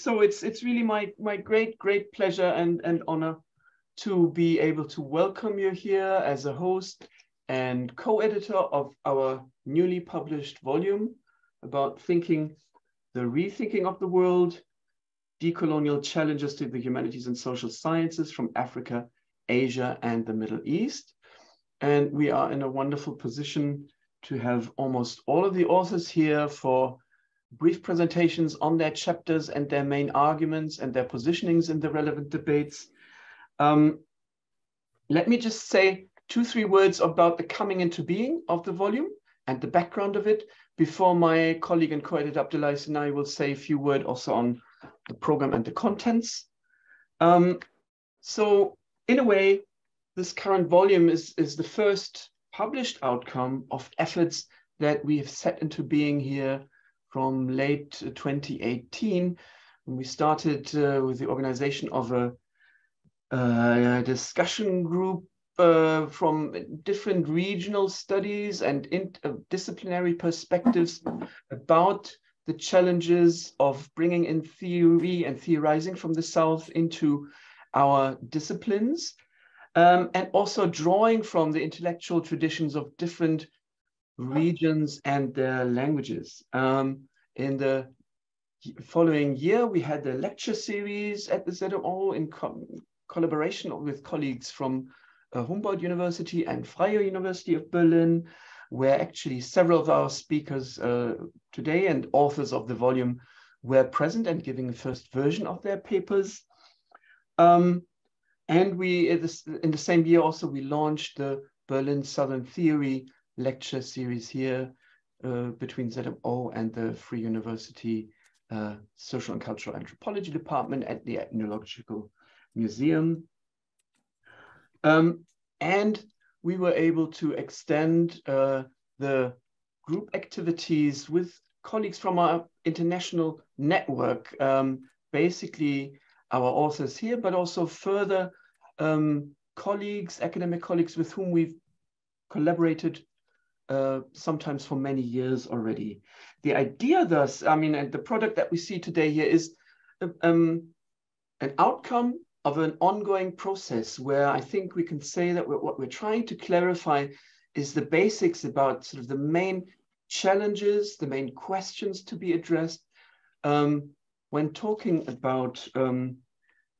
So it's really my great pleasure and honor to be able to welcome you here as a host and co-editor of our newly published volume about the rethinking of the world, decolonial challenges to the humanities and social sciences from Africa, Asia, and the Middle East. And we are in a wonderful position to have almost all of the authors here for brief presentations on their chapters and their main arguments and their positionings in the relevant debates. Let me just say 2-3 words about the coming into being of the volume and the background of it before my colleague and co-editor Abdoulaye Sounaye will say a few words also on the program and the contents. So in a way, this current volume is the first published outcome of efforts that we have set into being here from late 2018, when we started with the organization of a discussion group from different regional studies and disciplinary perspectives about the challenges of bringing in theory and theorizing from the South into our disciplines, and also drawing from the intellectual traditions of different regions and their languages. In the following year, we had the lecture series at the ZMO in collaboration with colleagues from Humboldt University and Freie University of Berlin, where actually several of our speakers today and authors of the volume were present and giving the first version of their papers. And we, in the same year also, we launched the Berlin Southern Theory lecture series here between ZMO and the Free University Social and Cultural Anthropology Department at the Ethnological Museum. And we were able to extend the group activities with colleagues from our international network, basically our authors here, but also further colleagues, academic colleagues with whom we've collaborated sometimes for many years already. The idea thus, and the product that we see today here is an outcome of an ongoing process where I think we can say that what we're trying to clarify is the basics about sort of the main challenges, the main questions to be addressed when talking about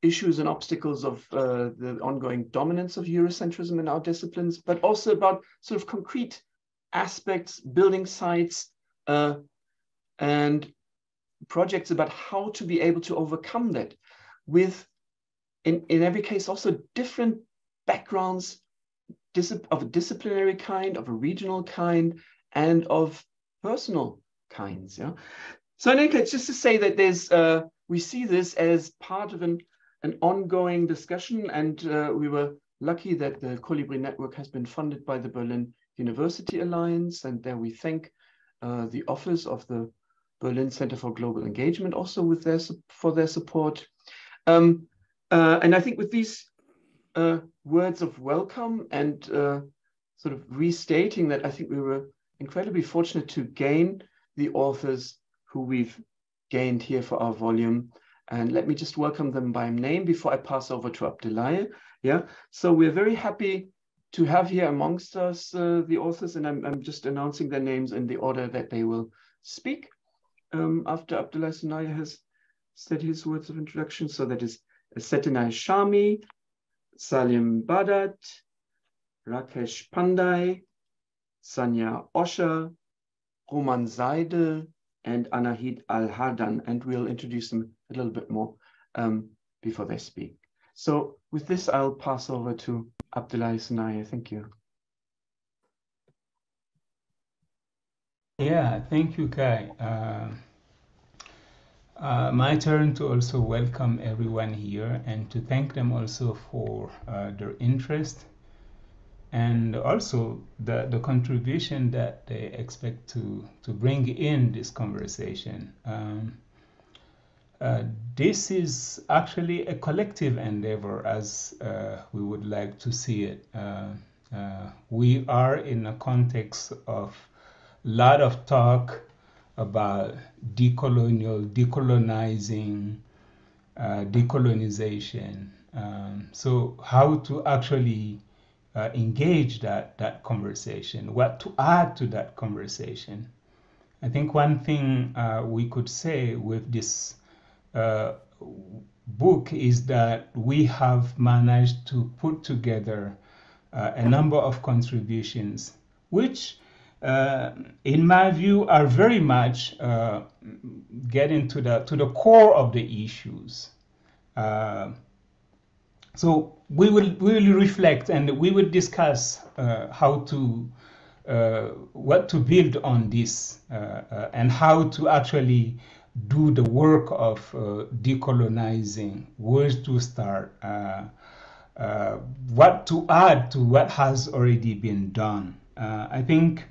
issues and obstacles of the ongoing dominance of Eurocentrism in our disciplines, but also about sort of concrete aspects, building sites, and projects about how to be able to overcome that with, in every case, also different backgrounds of a disciplinary kind, of a regional kind, and of personal kinds. Yeah. So in any case, just to say that there's, we see this as part of an ongoing discussion, and we were lucky that the Colibri Network has been funded by the Berlin University Alliance, and there we thank the office of the Berlin Center for Global Engagement also for their support. And I think with these words of welcome and sort of restating that, I think we were incredibly fortunate to gain the authors who we've gained here for our volume. And let me just welcome them by name before I pass over to Abdoulaye. Yeah, so we're very happy to have here amongst us the authors, and I'm just announcing their names in the order that they will speak after Abdoulaye Sounaye has said his words of introduction. So that is Seteney Shami, Saleem Badat, Rakesh Pandey, Sanya Osher, Roman Seidel, and Anaheed Al-Hardan, and we'll introduce them a little bit more before they speak. So with this, I'll pass over to Abdoulaye Sounaye. Thank you. Yeah, thank you, Kai. My turn to also welcome everyone here and to thank them also for their interest and also the contribution that they expect to bring in this conversation. This is actually a collective endeavor as we would like to see it. We are in a context of a lot of talk about decolonial, decolonizing, decolonization. So how to actually engage that conversation, what to add to that conversation. I think one thing we could say with this book is that we have managed to put together a number of contributions, which in my view are very much getting to the core of the issues. So we will reflect and we will discuss how to what to build on this and how to actually do the work of decolonizing, where to start, what to add to what has already been done. I think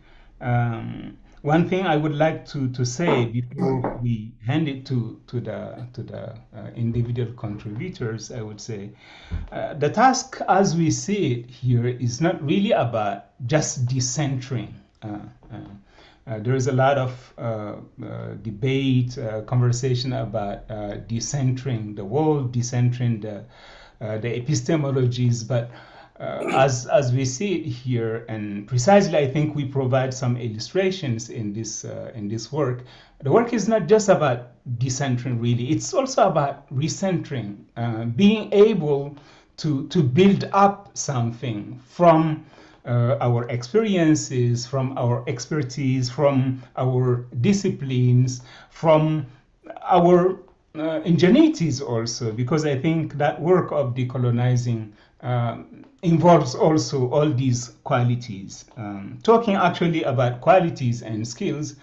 one thing I would like to say before we hand it to the individual contributors, I would say the task as we see it here is not really about just decentering. There is a lot of debate, conversation about decentering the world, decentering the epistemologies, but as we see it here, and precisely I think we provide some illustrations in this work. The work is not just about decentering really, it's also about recentering, being able to build up something from our experiences, from our expertise, from our disciplines, from our ingenuities also, because I think that work of decolonizing involves also all these qualities. Talking actually about qualities and skills,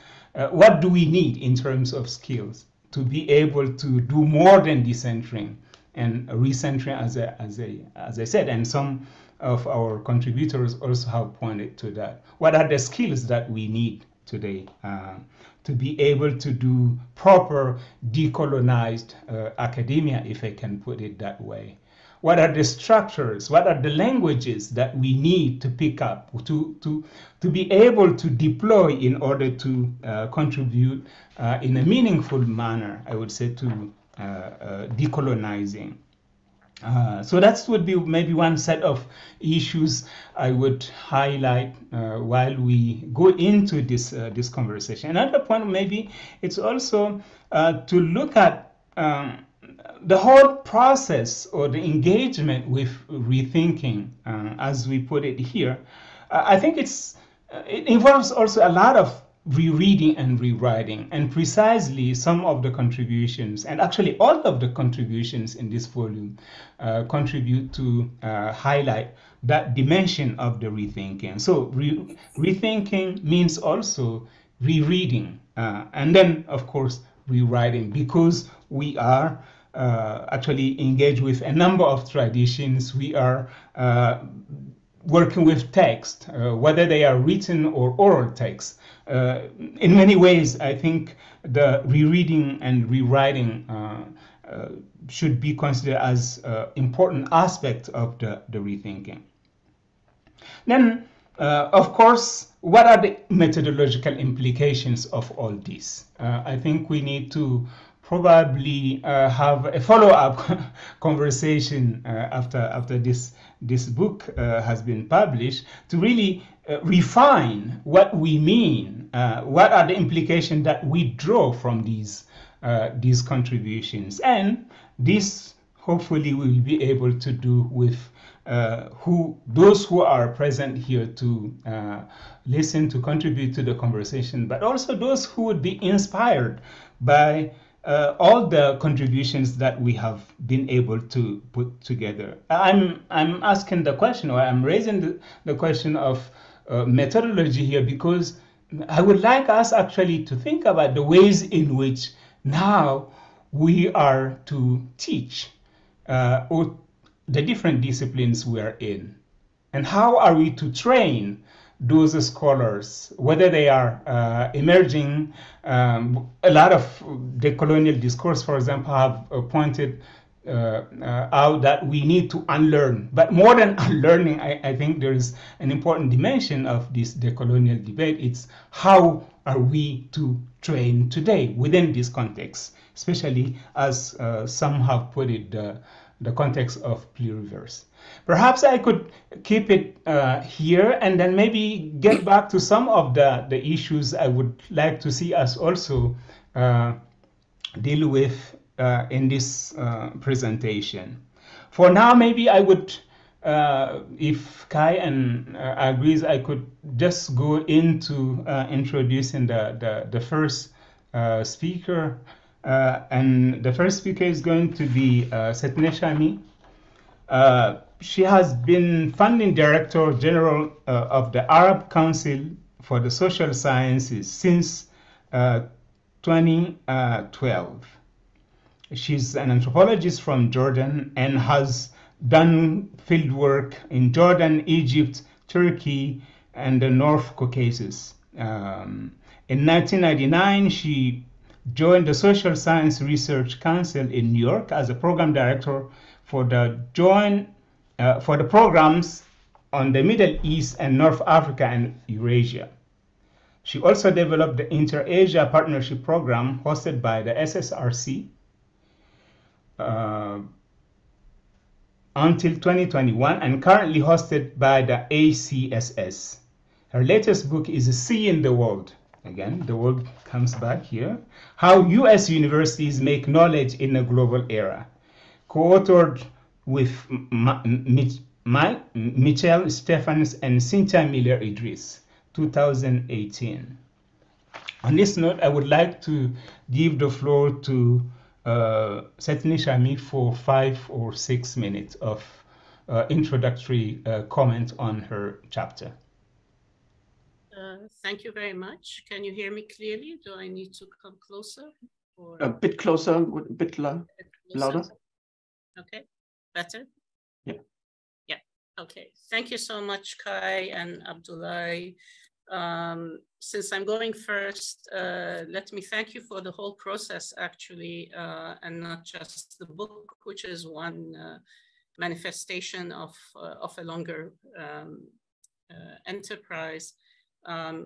what do we need in terms of skills to be able to do more than decentering and recentering, as I said, and some of our contributors also have pointed to that. What are the skills that we need today to be able to do proper decolonized academia, if I can put it that way? What are the structures? What are the languages that we need to pick up to be able to deploy in order to contribute in a meaningful manner, I would say, to decolonizing? So that would be maybe one set of issues I would highlight while we go into this conversation. Another point maybe it's also to look at the whole process or the engagement with rethinking, as we put it here. I think it involves also a lot of rereading and rewriting, and precisely some of the contributions, and actually all of the contributions in this volume contribute to highlight that dimension of the rethinking. So rethinking means also rereading, and then of course rewriting, because we are actually engaged with a number of traditions. We are working with text, whether they are written or oral text. In many ways, I think the rereading and rewriting should be considered as important aspect of the rethinking. Then, of course, what are the methodological implications of all this? I think we need to probably have a follow-up conversation after this book has been published to really refine what we mean, what are the implications that we draw from these contributions, and this hopefully we will be able to do with those who are present here to listen, to contribute to the conversation, but also those who would be inspired by all the contributions that we have been able to put together. I'm asking the question, or I'm raising the question of methodology here, because I would like us actually to think about the ways in which now we are to teach or the different disciplines we are in, and how are we to train those scholars, whether they are emerging. A lot of decolonial discourse, for example, have pointed out that we need to unlearn. But more than unlearning, I think there is an important dimension of this decolonial debate. It's how are we to train today within this context, especially as some have put it, the context of pluriverse. Perhaps I could keep it here and then maybe get back to some of the issues I would like to see us also deal with in this presentation. For now, maybe I would, if Kai agrees, I could just go into introducing the first speaker. And the first speaker is going to be Seteney Shami. She has been founding director general of the Arab Council for the Social Sciences since 2012. She's an anthropologist from Jordan and has done field work in Jordan, Egypt, Turkey, and the North Caucasus. In 1999, she joined the Social Science Research Council in New York as a program director for the programs on the Middle East and North Africa and Eurasia. She also developed the Inter-Asia Partnership Program hosted by the SSRC until 2021 and currently hosted by the ACSS. Her latest book is See in the World. Again, the word comes back here. How U.S. universities make knowledge in a global era. Co-authored with Michelle Stephens and Cynthia Miller-Idris, 2018. On this note, I would like to give the floor to Seteney Shami for 5 or 6 minutes of introductory comment on her chapter. Thank you very much. Can you hear me clearly? Do I need to come closer? Or... A bit closer, a bit louder. Okay, better? Yeah. Yeah, okay. Thank you so much, Kai and Abdoulaye. Since I'm going first, let me thank you for the whole process, actually, and not just the book, which is one manifestation of a longer enterprise.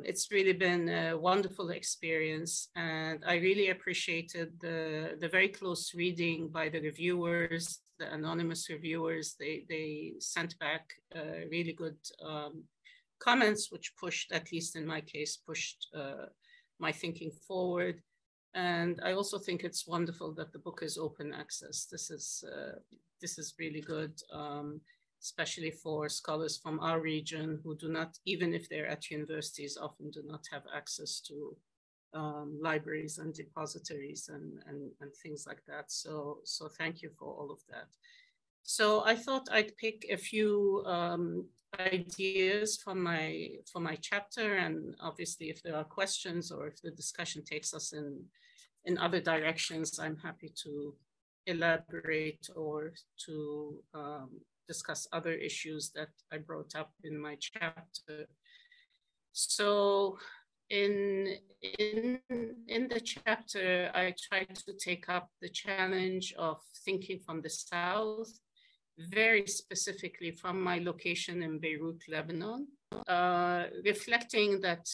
It's really been a wonderful experience, and I really appreciated the very close reading by the reviewers, the anonymous reviewers. They sent back really good comments, which pushed, at least in my case, pushed my thinking forward. And I also think it's wonderful that the book is open access. This is really good. Especially for scholars from our region who do not, even if they're at universities, often do not have access to libraries and depositories and things like that. So thank you for all of that. So I thought I'd pick a few ideas from my chapter, and obviously if there are questions or if the discussion takes us in other directions, I'm happy to elaborate or to discuss other issues that I brought up in my chapter. So in the chapter, I tried to take up the challenge of thinking from the South, very specifically from my location in Beirut, Lebanon, reflecting that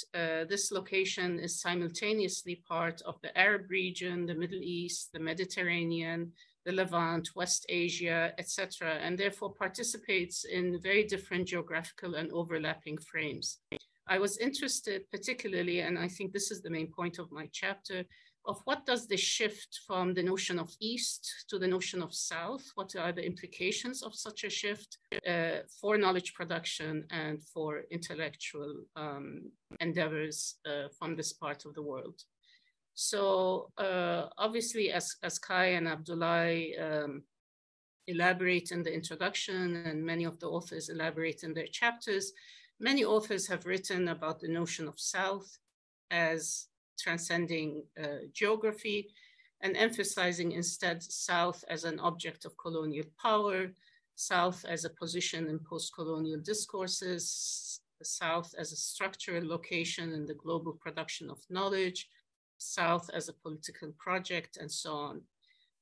this location is simultaneously part of the Arab region, the Middle East, the Mediterranean, the Levant, West Asia, etc., and therefore participates in very different geographical and overlapping frames. I was interested particularly, and I think this is the main point of my chapter, of what does the shift from the notion of East to the notion of South, what are the implications of such a shift for knowledge production and for intellectual endeavors from this part of the world. So obviously, as Kai and Abdoulaye elaborate in the introduction, and many of the authors elaborate in their chapters, many authors have written about the notion of South as transcending geography and emphasizing instead South as an object of colonial power, South as a position in post-colonial discourses, the South as a structural location in the global production of knowledge, South as a political project, and so on.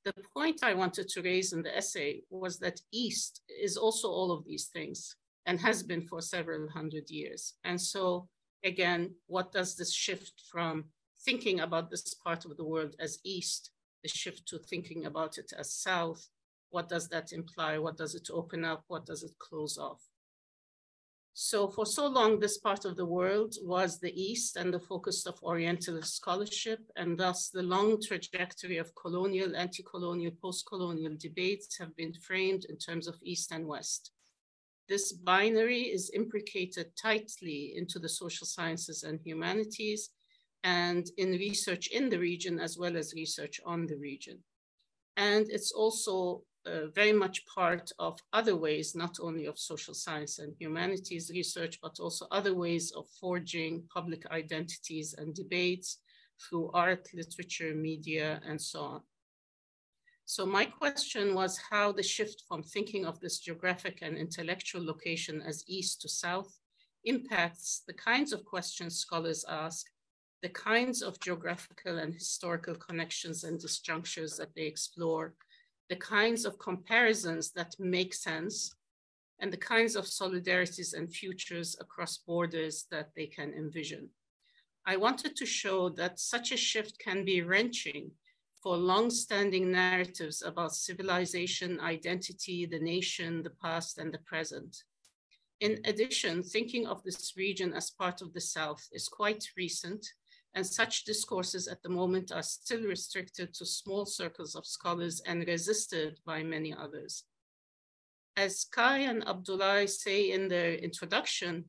The point I wanted to raise in the essay was that East is also all of these things and has been for several hundred years. And so again, what does this shift from thinking about this part of the world as East, the shift to thinking about it as South, what does that imply? What does it open up? What does it close off? So for so long, this part of the world was the East and the focus of Orientalist scholarship, and thus the long trajectory of colonial, anti-colonial, post-colonial debates have been framed in terms of East and West. This binary is imbricated tightly into the social sciences and humanities and in research in the region as well as research on the region. And it's also very much part of other ways, not only of social science and humanities research, but also other ways of forging public identities and debates through art, literature, media, and so on. So my question was how the shift from thinking of this geographic and intellectual location as East to South impacts the kinds of questions scholars ask, the kinds of geographical and historical connections and disjunctures that they explore, the kinds of comparisons that make sense, and the kinds of solidarities and futures across borders that they can envision. I wanted to show that such a shift can be wrenching for long-standing narratives about civilization, identity, the nation, the past, and the present. In addition, thinking of this region as part of the South is quite recent, and such discourses at the moment are still restricted to small circles of scholars and resisted by many others. As Kai and Abdoulaye say in their introduction,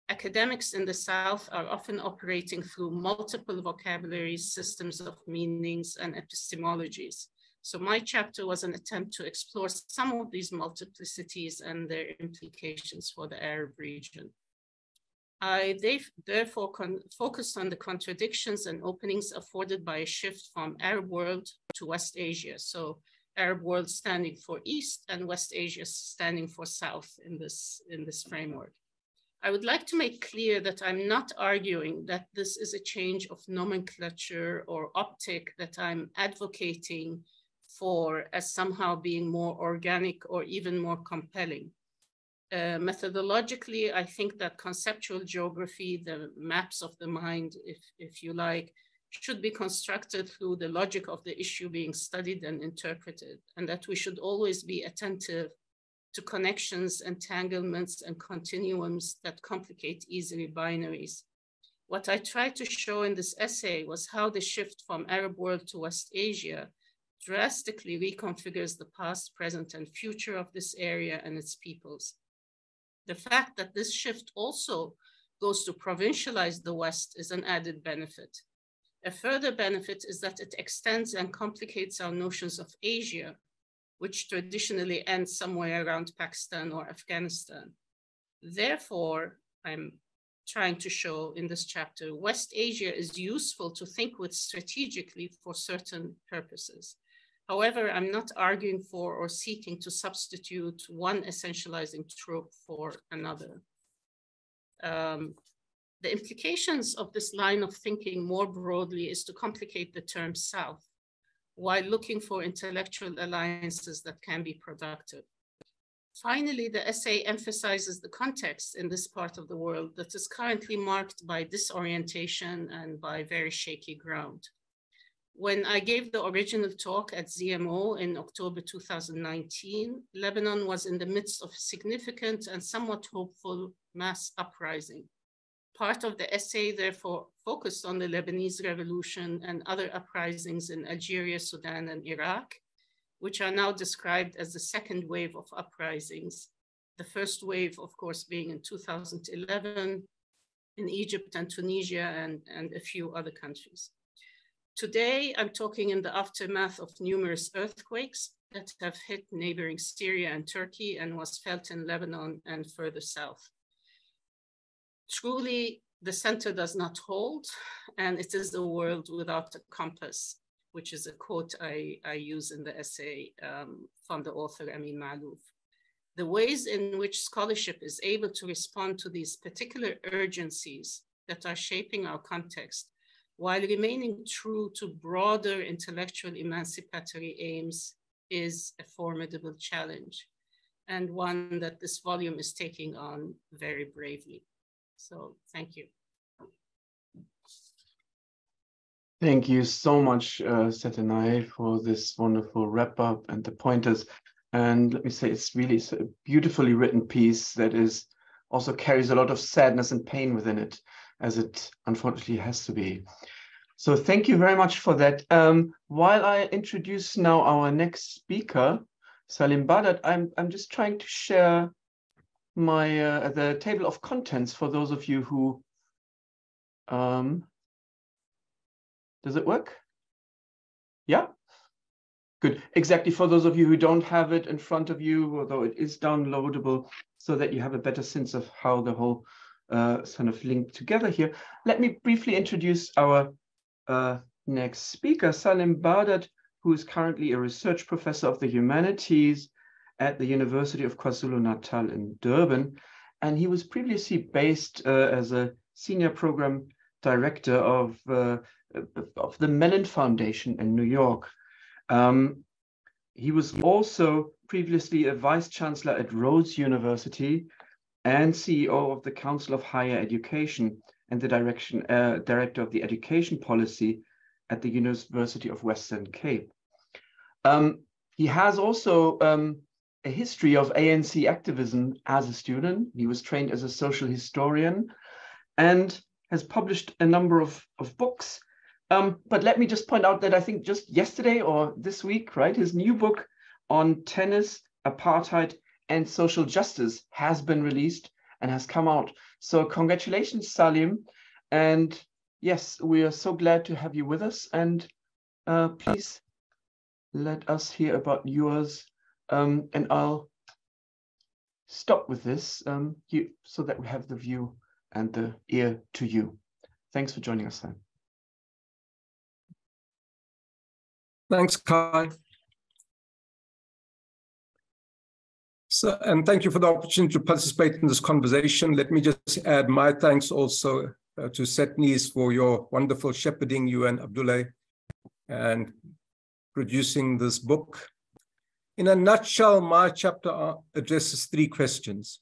academics in the South are often operating through multiple vocabularies, systems of meanings, and epistemologies. So my chapter was an attempt to explore some of these multiplicities and their implications for the Arab region. I therefore focused on the contradictions and openings afforded by a shift from Arab world to West Asia. So Arab world standing for East and West Asia standing for South in this framework. I would like to make clear that I'm not arguing that this is a change of nomenclature or optic that I'm advocating for as somehow being more organic or even more compelling. Methodologically, I think that conceptual geography, the maps of the mind, if you like, should be constructed through the logic of the issue being studied and interpreted, and that we should always be attentive to connections, entanglements, and continuums that complicate easily binaries. What I tried to show in this essay was how the shift from Arab world to West Asia drastically reconfigures the past, present, and future of this area and its peoples. The fact that this shift also goes to provincialize the West is an added benefit. A further benefit is that it extends and complicates our notions of Asia, which traditionally ends somewhere around Pakistan or Afghanistan. Therefore, I'm trying to show in this chapter, West Asia is useful to think with strategically for certain purposes. However, I'm not arguing for or seeking to substitute one essentializing trope for another. The implications of this line of thinking more broadly is to complicate the term South, while looking for intellectual alliances that can be productive. Finally, the essay emphasizes the context in this part of the world that is currently marked by disorientation and by very shaky ground. When I gave the original talk at ZMO in October 2019, Lebanon was in the midst of significant and somewhat hopeful mass uprising. Part of the essay, therefore, focused on the Lebanese Revolution and other uprisings in Algeria, Sudan, and Iraq, which are now described as the second wave of uprisings. The first wave, of course, being in 2011 in Egypt and Tunisia and a few other countries. Today, I'm talking in the aftermath of numerous earthquakes that have hit neighboring Syria and Turkey and was felt in Lebanon and further south. Truly, the center does not hold, and it is a world without a compass, which is a quote I use in the essay from the author Amin Malouf. The ways in which scholarship is able to respond to these particular urgencies that are shaping our context while remaining true to broader intellectual emancipatory aims, is a formidable challenge, and one that this volume is taking on very bravely. So thank you. Thank you so much, Seteney, for this wonderful wrap-up and the pointers. And let me say, it's really a beautifully written piece that is also carries a lot of sadness and pain within it, as it unfortunately has to be. So thank you very much for that. While I introduce now our next speaker, Saleem Badat, I'm just trying to share my the table of contents for those of you who does it work? Yeah? Good. Exactly, for those of you who don't have it in front of you, although it is downloadable, so that you have a better sense of how the whole sort of linked together here. Let me briefly introduce our next speaker, Saleem Badat, who is currently a research professor of the humanities at the University of KwaZulu-Natal in Durban. And he was previously based as a senior program director of the Mellon Foundation in New York. He was also previously a vice chancellor at Rhodes University and CEO of the Council of Higher Education and the director of the education policy at the University of Western Cape. He has also a history of ANC activism as a student. He was trained as a social historian and has published a number of books. But let me just point out that I think just yesterday or this week, right, his new book on tennis, apartheid, and social justice has been released and has come out. So congratulations, Saleem. And yes, we are so glad to have you with us. And please let us hear about yours. And I'll stop with this so that we have the view and the ear to you. Thanks for joining us, Sam. Thanks, Kai. So, and thank you for the opportunity to participate in this conversation. Let me just add my thanks also to Seteney for your wonderful shepherding, you and Abdoulaye, and producing this book. In a nutshell, my chapter addresses 3 questions.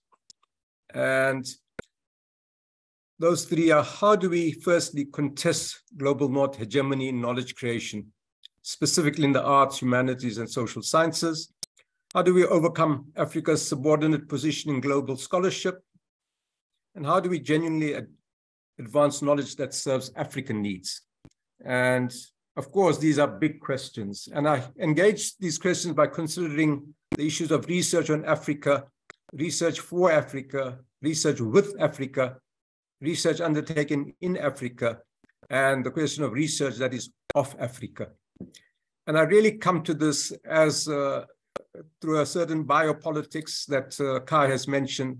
And those 3 are: how do we firstly contest global North hegemony in knowledge creation, specifically in the arts, humanities, and social sciences? How do we overcome Africa's subordinate position in global scholarship? And how do we genuinely advance knowledge that serves African needs? And of course, these are big questions. And I engage these questions by considering the issues of research on Africa, research for Africa, research with Africa, research undertaken in Africa, and the question of research that is of Africa. And I really come to this as through a certain biopolitics that Kai has mentioned,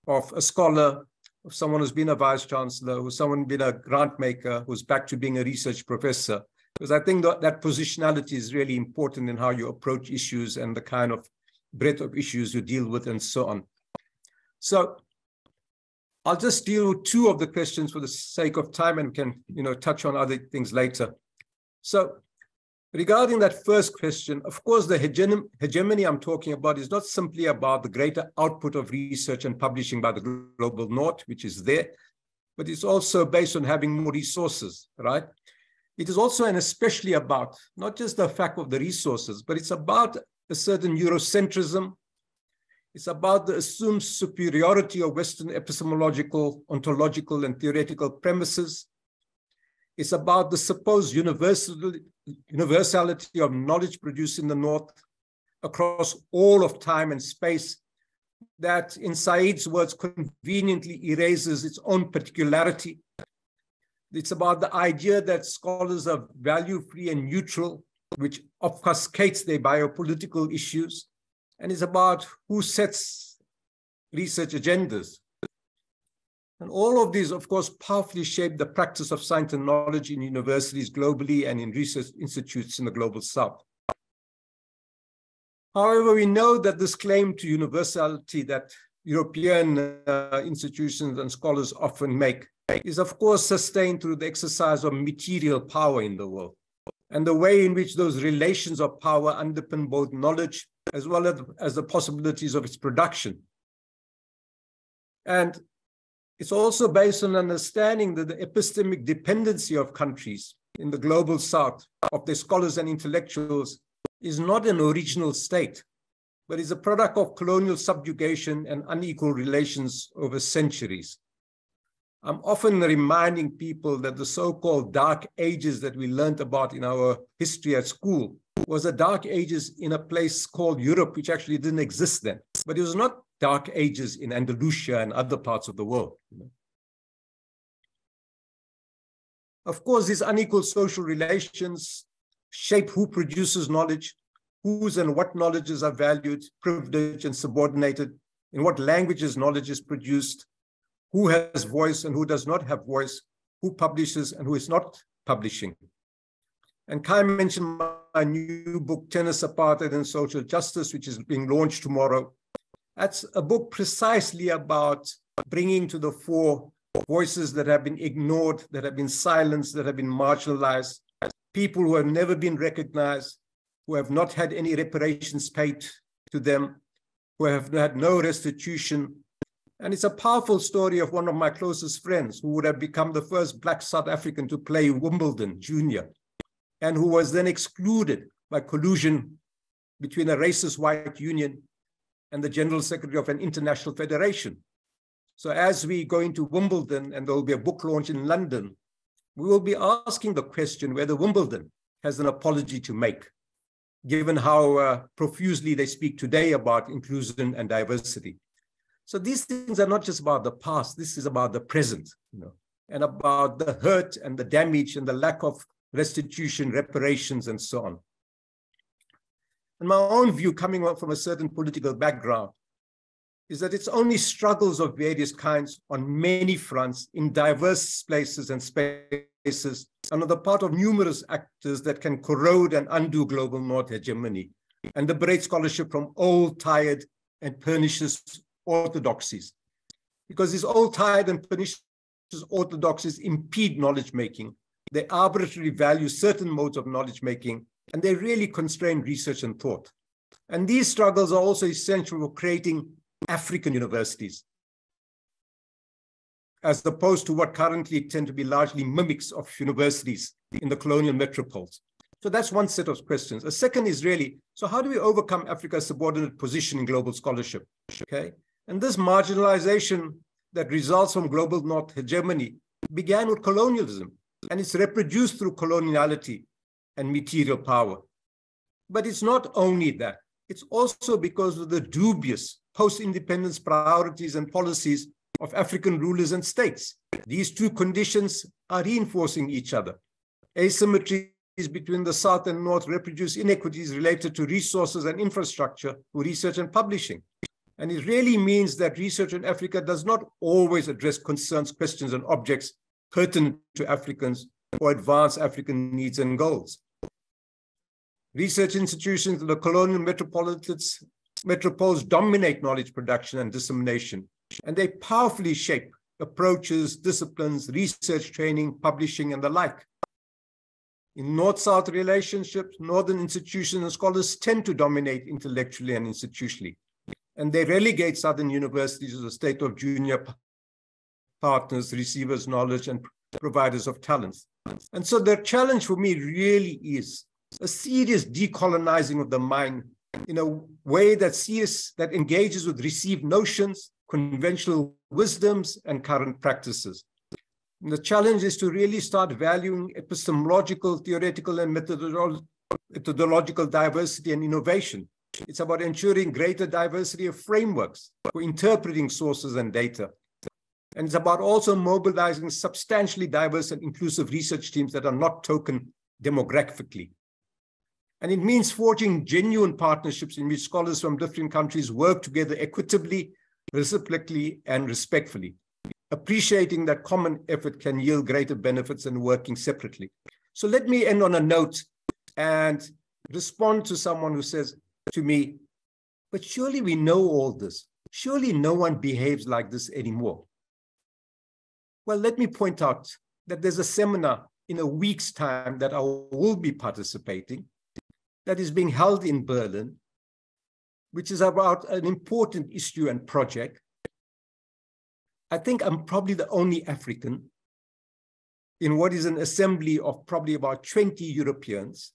of a scholar, of someone who's been a vice chancellor, who's someone been a grant maker, who's back to being a research professor. Because I think that positionality is really important in how you approach issues and the kind of breadth of issues you deal with and so on. So I'll just deal with 2 of the questions for the sake of time and can touch on other things later. So regarding that first question, of course, the hegemony I'm talking about is not simply about the greater output of research and publishing by the global North, which is there, but it's also based on having more resources, right? It is also and especially about not just the fact of the resources, but it's about a certain Eurocentrism. It's about the assumed superiority of Western epistemological, ontological, and theoretical premises. It's about the supposed universality of knowledge produced in the North across all of time and space that, in Said's words, conveniently erases its own particularity. It's about the idea that scholars are value-free and neutral, which obfuscates their biopolitical issues. And it's about who sets research agendas. And all of these, of course, powerfully shape the practice of science and knowledge in universities globally and in research institutes in the global South. However, we know that this claim to universality that European institutions and scholars often make is of course sustained through the exercise of material power in the world, and the way in which those relations of power underpin both knowledge as well as the possibilities of its production. And it's also based on understanding that the epistemic dependency of countries in the global south of their scholars and intellectuals is not an original state, but is a product of colonial subjugation and unequal relations over centuries. I'm often reminding people that the so-called dark ages that we learned about in our history at school was the dark ages in a place called Europe, which actually didn't exist then. But it was not dark ages in Andalusia and other parts of the world. Of course, these unequal social relations shape who produces knowledge, whose and what knowledges are valued, privileged, and subordinated, in what languages knowledge is produced, who has voice and who does not have voice, who publishes and who is not publishing. And Kai mentioned my new book, Tennis, Apartheid and Social Justice, which is being launched tomorrow. That's a book precisely about bringing to the fore voices that have been ignored, that have been silenced, that have been marginalized, people who have never been recognized, who have not had any reparations paid to them, who have had no restitution. And it's a powerful story of one of my closest friends who would have become the first Black South African to play Wimbledon Junior, and who was then excluded by collusion between a racist white union and the General Secretary of an international federation. So as we go into Wimbledon, and there will be a book launch in London, we will be asking the question whether Wimbledon has an apology to make, given how profusely they speak today about inclusion and diversity. So these things are not just about the past, this is about the present, and about the hurt and the damage and the lack of restitution, reparations, and so on. And my own view, coming from a certain political background, is that it's only struggles of various kinds on many fronts in diverse places and spaces, and on the part of numerous actors that can corrode and undo global North hegemony and liberate scholarship from old, tired, and pernicious orthodoxies. Because these old, tired, and pernicious orthodoxies impede knowledge making. They arbitrarily value certain modes of knowledge making, and they really constrain research and thought. And these struggles are also essential for creating African universities, as opposed to what currently tend to be largely mimics of universities in the colonial metropoles. So that's one set of questions. A second is really, so how do we overcome Africa's subordinate position in global scholarship? Okay, and this marginalization that results from global North hegemony began with colonialism, and it's reproduced through coloniality and material power. But it's not only that, it's also because of the dubious post-independence priorities and policies of African rulers and states. These two conditions are reinforcing each other. Asymmetries between the South and North reproduce inequities related to resources and infrastructure for research and publishing. And it really means that research in Africa does not always address concerns, questions, and objects pertinent to Africans or advance African needs and goals. Research institutions in the colonial metropoles dominate knowledge production and dissemination, and they powerfully shape approaches, disciplines, research training, publishing, and the like. In North-South relationships, Northern institutions and scholars tend to dominate intellectually and institutionally, and they relegate Southern universities to the state of junior partners, receivers of knowledge, and providers of talents. And so the challenge for me really is a serious decolonizing of the mind in a way that engages with received notions, conventional wisdoms, and current practices. And the challenge is to really start valuing epistemological, theoretical, and methodological diversity and innovation. It's about ensuring greater diversity of frameworks for interpreting sources and data. And it's about also mobilizing substantially diverse and inclusive research teams that are not token demographically. And it means forging genuine partnerships in which scholars from different countries work together equitably, reciprocally, and respectfully, appreciating that common effort can yield greater benefits than working separately. So let me end on a note and respond to someone who says to me, but surely we know all this. Surely no one behaves like this anymore. Well, let me point out that there's a seminar in a week's time that I will be participating that is being held in Berlin, which is about an important issue and project. I think I'm probably the only African in what is an assembly of probably about 20 Europeans,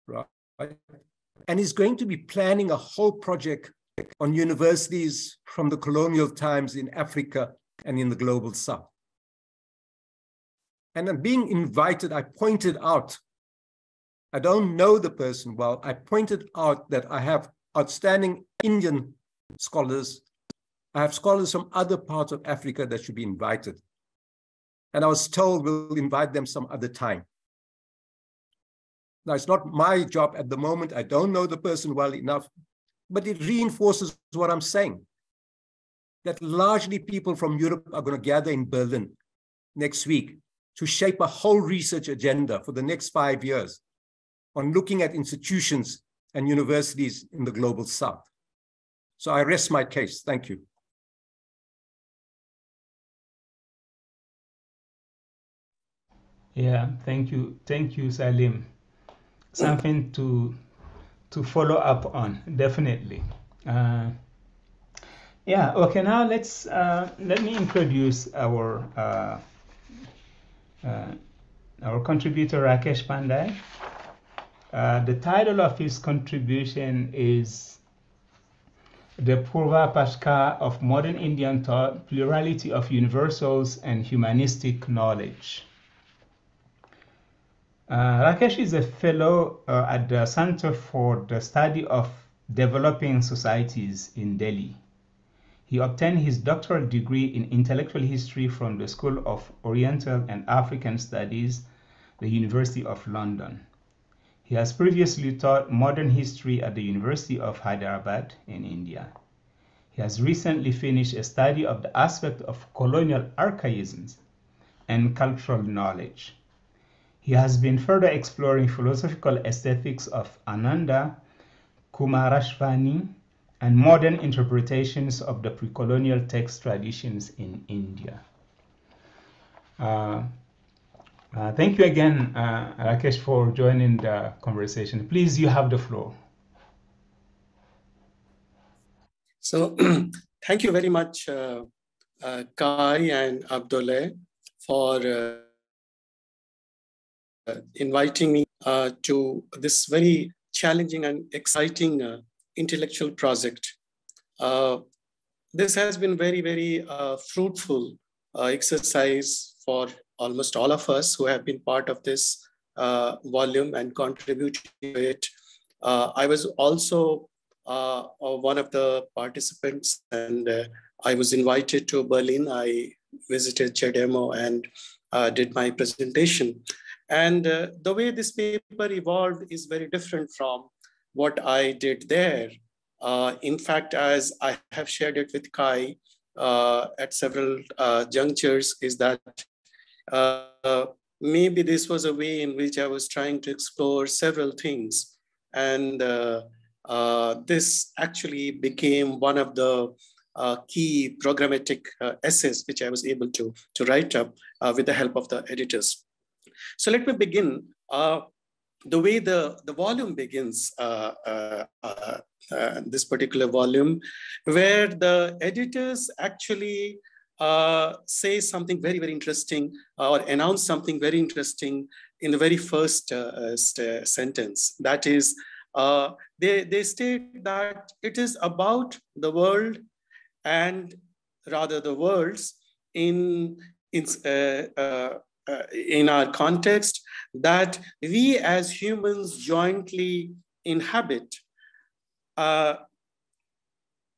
right? And is going to be planning a whole project on universities from the colonial times in Africa and in the global South. And I'm being invited, I pointed out, I don't know the person well, I pointed out that I have outstanding Indian scholars. I have scholars from other parts of Africa that should be invited. And I was told we'll invite them some other time. Now, it's not my job at the moment. I don't know the person well enough, but it reinforces what I'm saying, that largely people from Europe are going to gather in Berlin next week to shape a whole research agenda for the next 5 years on looking at institutions and universities in the global South. So I rest my case. Thank you. Yeah, thank you, Saleem. Something to follow up on, definitely. Yeah. Okay. Now let me introduce our contributor Rakesh Pandey. The title of his contribution is "The Purva Pashka of Modern Indian Thought: Plurality of Universals and Humanistic Knowledge." Rakesh is a fellow at the Center for the Study of Developing Societies in Delhi. He obtained his doctoral degree in intellectual history from the School of Oriental and African Studies, the University of London. He has previously taught modern history at the University of Hyderabad in India. He has recently finished a study of the aspect of colonial archaisms and cultural knowledge. He has been further exploring philosophical aesthetics of Ananda, Kumaraswamy, and modern interpretations of the pre-colonial text traditions in India. Thank you again, Rakesh, for joining the conversation. Please, you have the floor. So thank you very much, Kai and Abdoulaye, for inviting me to this very challenging and exciting intellectual project. This has been very, very fruitful exercise for almost all of us who have been part of this volume and contributed to it. I was also one of the participants, and I was invited to Berlin. I visited ZMO and did my presentation. And the way this paper evolved is very different from what I did there. In fact, as I have shared it with Kai at several junctures, is that maybe this was a way in which I was trying to explore several things. And this actually became one of the key programmatic essays which I was able to write up with the help of the editors. So let me begin. The way the volume begins, this particular volume, where the editors actually say something very, very interesting or announce something very interesting in the very first sentence. That is, they state that it is about the world, and rather the worlds in our context that we as humans jointly inhabit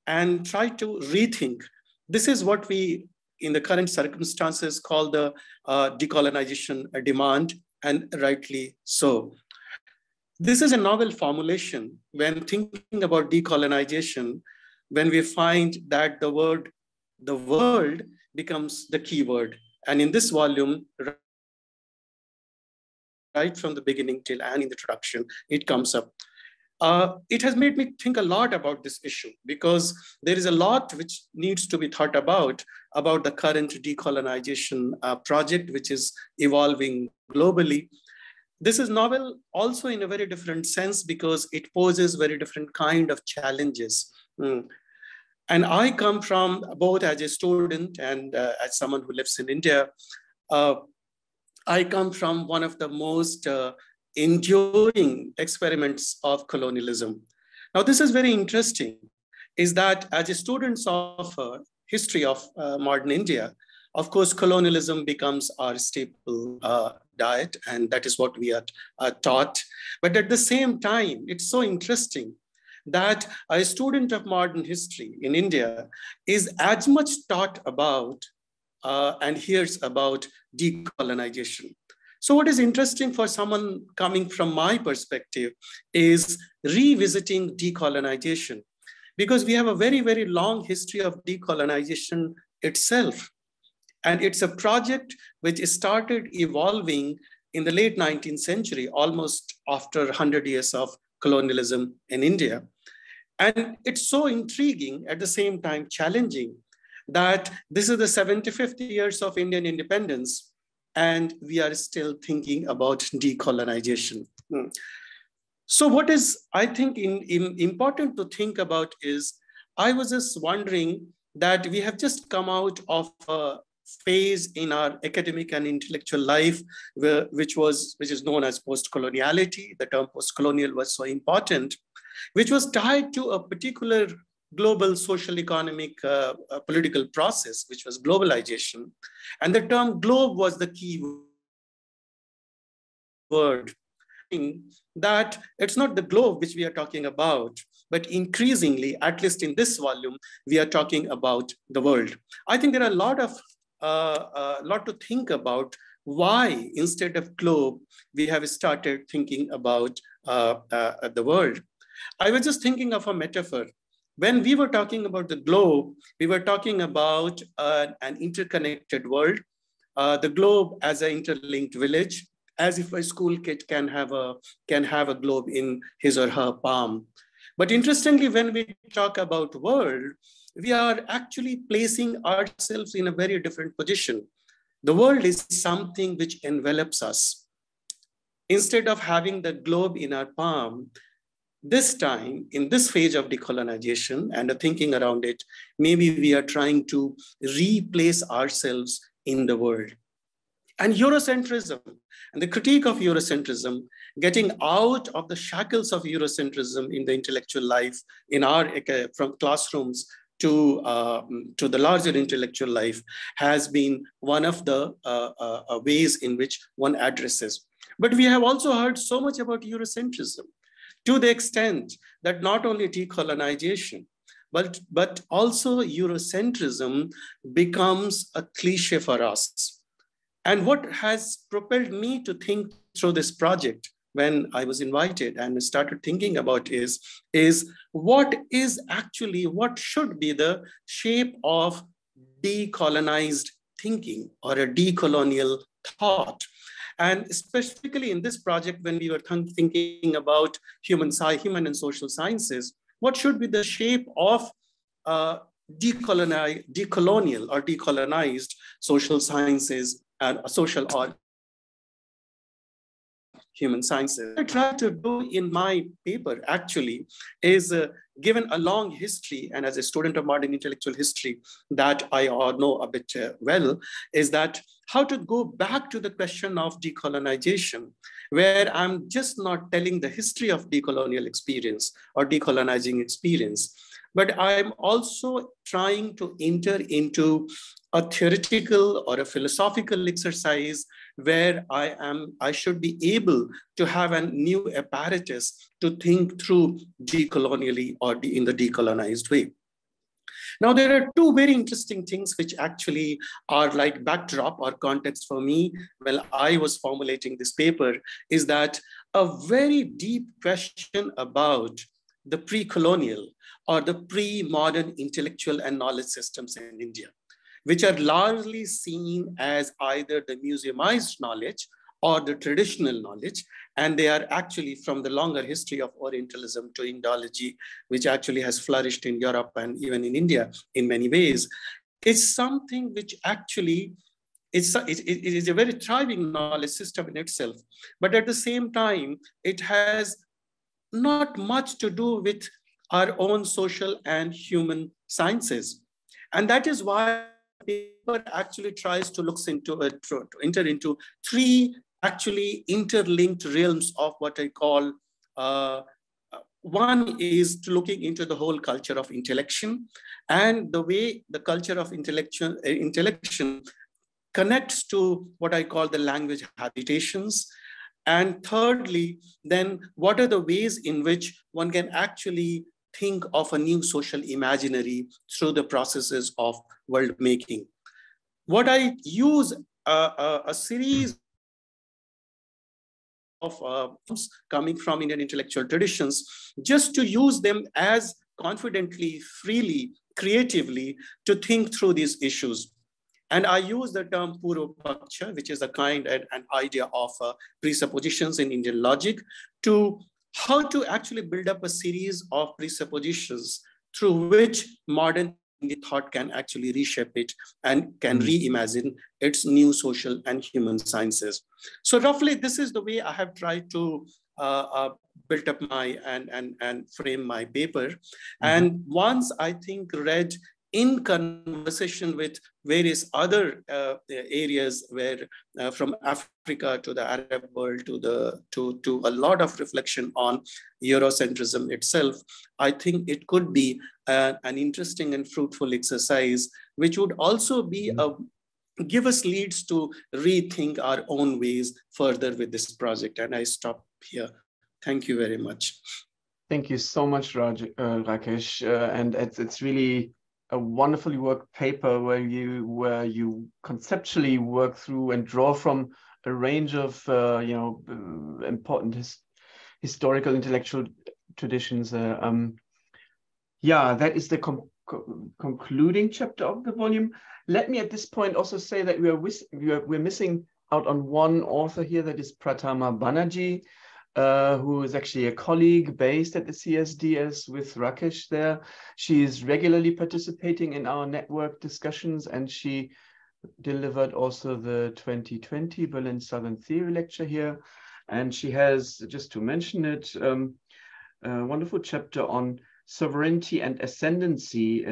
and try to rethink. This is what we, in the current circumstances, call the decolonization demand, and rightly so. This is a novel formulation when thinking about decolonization, when we find that the world becomes the key word. And in this volume, right from the beginning till and in the introduction, it comes up. It has made me think a lot about this issue, because there is a lot which needs to be thought about the current decolonization project, which is evolving globally. This is novel also in a very different sense, because it poses very different kind of challenges. And I come from, both as a student and as someone who lives in India, I come from one of the most enduring experiments of colonialism. Now, this is very interesting, is that as a student of history of modern India, of course, colonialism becomes our staple diet, and that is what we are taught. But at the same time, it's so interesting that a student of modern history in India is as much taught about and hears about decolonization. So what is interesting for someone coming from my perspective is revisiting decolonization, because we have a very, very long history of decolonization itself. And it's a project which started evolving in the late 19th century, almost after 100 years of colonialism in India. And it's so intriguing, at the same time challenging, that this is the 75th years of Indian independence, and we are still thinking about decolonization. So what is, I think, important to think about is, I was just wondering that we have just come out of a phase in our academic and intellectual life, which is known as post-coloniality. The term post-colonial was so important, which was tied to a particular global social, economic, political process, which was globalization. And the term globe was the key word. That it's not the globe which we are talking about, but increasingly, at least in this volume, we are talking about the world. I think there are a lot to think about why, instead of globe, we have started thinking about the world. I was just thinking of a metaphor. When we were talking about the globe, we were talking about an interconnected world, the globe as an interlinked village, as if a school kid can have a globe in his or her palm. But interestingly, when we talk about world, we are actually placing ourselves in a very different position. The world is something which envelops us. Instead of having the globe in our palm, this time, in this phase of decolonization and the thinking around it, maybe we are trying to replace ourselves in the world. And Eurocentrism and the critique of Eurocentrism, getting out of the shackles of Eurocentrism in the intellectual life, from classrooms to the larger intellectual life, has been one of the ways in which one addresses. But we have also heard so much about Eurocentrism, to the extent that not only decolonization, but also Eurocentrism becomes a cliche for us. And what has propelled me to think through this project when I was invited and started thinking about is what should be the shape of decolonized thinking or a decolonial thought. And specifically in this project, when we were thinking about human and social sciences, what should be the shape of decolonial or decolonized social sciences and social or human sciences? What I try to do in my paper actually is given a long history, and as a student of modern intellectual history that I know a bit well, is that how to go back to the question of decolonization, where I'm just not telling the history of decolonial experience or decolonizing experience, but I'm also trying to enter into a theoretical or a philosophical exercise where I should be able to have a new apparatus to think through decolonially or in the decolonized way. Now, there are two very interesting things which actually are like backdrop or context for me while I was formulating this paper, is that a very deep question about the pre-colonial or the pre-modern intellectual and knowledge systems in India, which are largely seen as either the museumized knowledge or the traditional knowledge, And they are actually from the longer history of Orientalism to Indology, which actually has flourished in Europe and even in India in many ways. It's something which actually, it is a very thriving knowledge system in itself. But at the same time, it has not much to do with our own social and human sciences. And that is why the paper actually tries to look into, to enter into three actually interlinked realms of what I call, one is to looking into the whole culture of intellection and the way the culture of intellection connects to what I call the language habitations. And thirdly, then what are the ways in which one can actually think of a new social imaginary through the processes of world making. What I use a series of coming from Indian intellectual traditions, just to use them as confidently, freely, creatively to think through these issues. And I use the term Purva-Paksha, which is a kind and an idea of presuppositions in Indian logic, to how to actually build up a series of presuppositions through which modern Indian thought can actually reshape it and can reimagine its new social and human sciences. So roughly, this is the way I have tried to build up my and frame my paper. And once I think read in conversation with various other areas where from Africa to the Arab world to a lot of reflection on Eurocentrism itself, I think it could be an interesting and fruitful exercise, which would also be give us leads to rethink our own ways further with this project. And I stop here. Thank you very much. Thank you so much, Rakesh. And it's really a wonderfully worked paper where you conceptually work through and draw from a range of important historical intellectual traditions. Yeah, that is the concluding chapter of the volume. Let me at this point also say that we're missing out on one author here, that is Pratama Banerjee, who is actually a colleague based at the CSDS with Rakesh there. She is regularly participating in our network discussions, and she delivered also the 2020 Berlin Southern Theory lecture here. And she has, just to mention it, a wonderful chapter on sovereignty and ascendancy,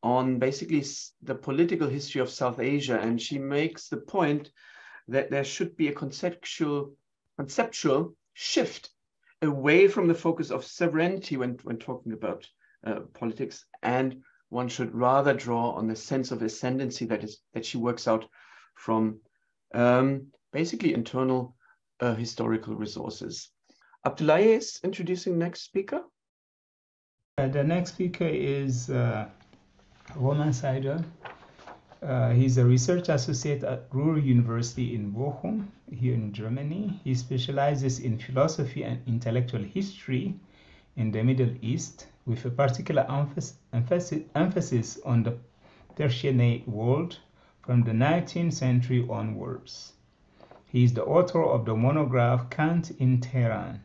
on basically the political history of South Asia. And she makes the point that there should be a conceptual shift away from the focus of sovereignty when talking about politics, and one should rather draw on the sense of ascendancy that she works out from basically internal historical resources. Abdoulaye is introducing next speaker. The next speaker is Roman Seidel. He's a research associate at Ruhr-University in Bochum, here in Germany. He specializes in philosophy and intellectual history in the Middle East, with a particular emphasis on the Persianate world from the 19th century onwards. He is the author of the monograph Kant in Tehran,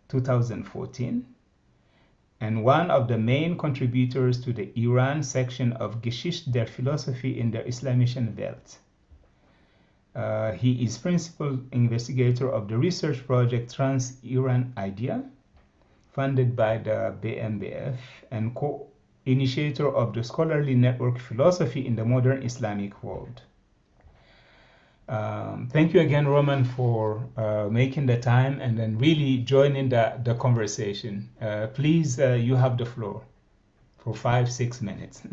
2014, and one of the main contributors to the Iran section of Geschichte der Philosophie in der Islamischen Welt. He is principal investigator of the research project Trans-Iran Idea, funded by the BMBF, and co-initiator of the scholarly network Philosophy in the Modern Islamic World. Thank you again, Roman, for making the time and then really joining the conversation. Please, you have the floor for 5-6 minutes.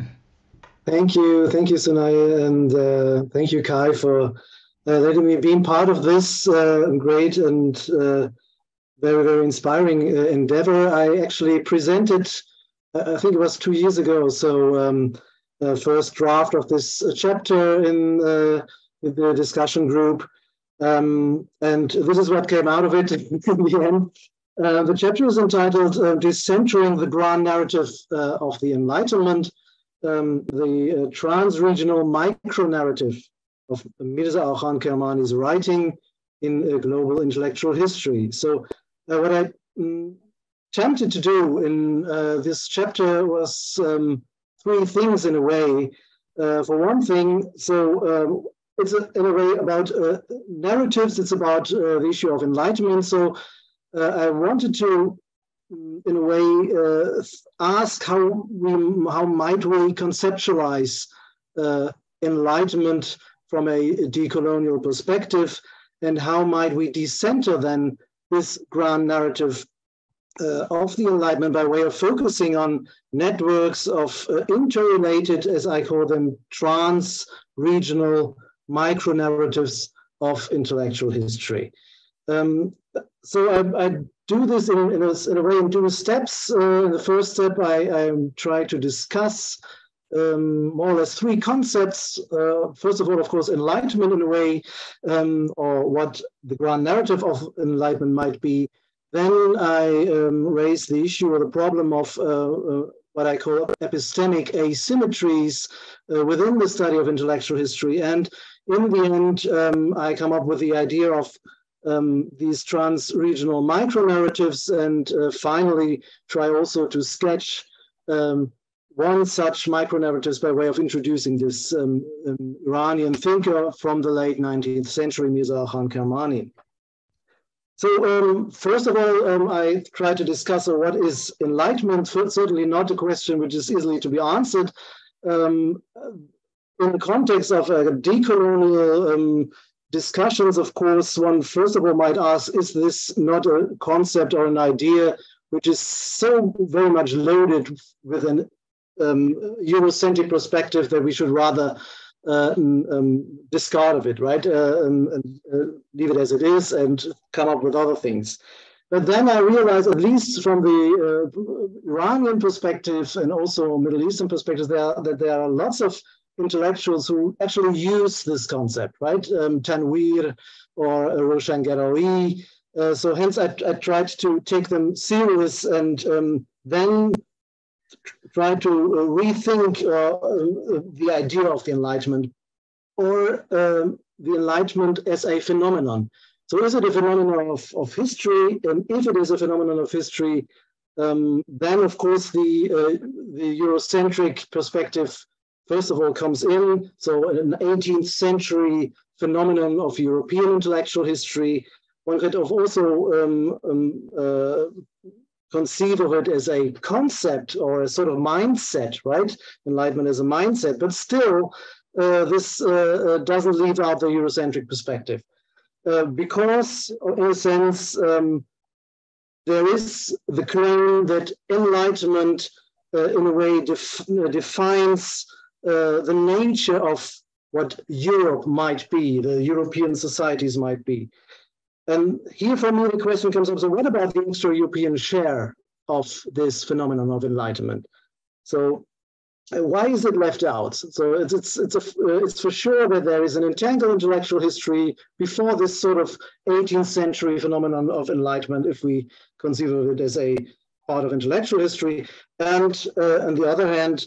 Thank you, Sounaye, and thank you, Kai, for letting me be part of this great and very, very inspiring endeavor. I actually presented, I think it was 2 years ago, so first draft of this chapter in the discussion group, and this is what came out of it in the end. The chapter is entitled Decentering the Grand Narrative of the Enlightenment, the trans-regional micro-narrative of Mirza Al-Khan Kermani's writing in global intellectual history. So what I attempted to do in this chapter was three things in a way. For one thing, so it's in a way about narratives. It's about the issue of enlightenment. So I wanted to, in a way, ask how might we conceptualize enlightenment from a decolonial perspective, and how might we decenter then this grand narrative of the Enlightenment by way of focusing on networks of interrelated, as I call them, trans-regional micro-narratives of intellectual history. So I do this in a way in two steps. In the first step, I try to discuss more or less three concepts. First of all, of course, enlightenment in a way, or what the grand narrative of enlightenment might be. Then I raise the issue or the problem of what I call epistemic asymmetries within the study of intellectual history. And in the end, I come up with the idea of these trans-regional micro-narratives, and finally try also to sketch one such micro-narratives by way of introducing this Iranian thinker from the late 19th century, Mirza Al-Khan. So first of all, I try to discuss what is enlightenment. Certainly not a question which is easily to be answered. In the context of decolonial discussions, of course, one first of all might ask, is this not a concept or an idea which is so very much loaded with an Eurocentric perspective that we should rather discard of it, right? Leave it as it is and come up with other things. But then I realized, at least from the Iranian perspective and also Middle Eastern perspectives, that there are lots of intellectuals who actually use this concept, right? Tanwir or Roshan Garawi. So hence I tried to take them serious and then try to rethink the idea of the Enlightenment, or the Enlightenment as a phenomenon. So is it a phenomenon of history? And if it is a phenomenon of history, then of course the Eurocentric perspective first of all comes in. So an 18th century phenomenon of European intellectual history. One could also conceive of it as a concept or a sort of mindset, right? Enlightenment as a mindset, but still this doesn't leave out the Eurocentric perspective. Because in a sense, there is the claim that enlightenment in a way defines the nature of what Europe might be, the European societies might be. And here for me, the question comes up, so what about the extra-European share of this phenomenon of enlightenment? So why is it left out? So it's for sure that there is an entangled intellectual history before this sort of 18th century phenomenon of enlightenment, if we conceive of it as a part of intellectual history. And on the other hand,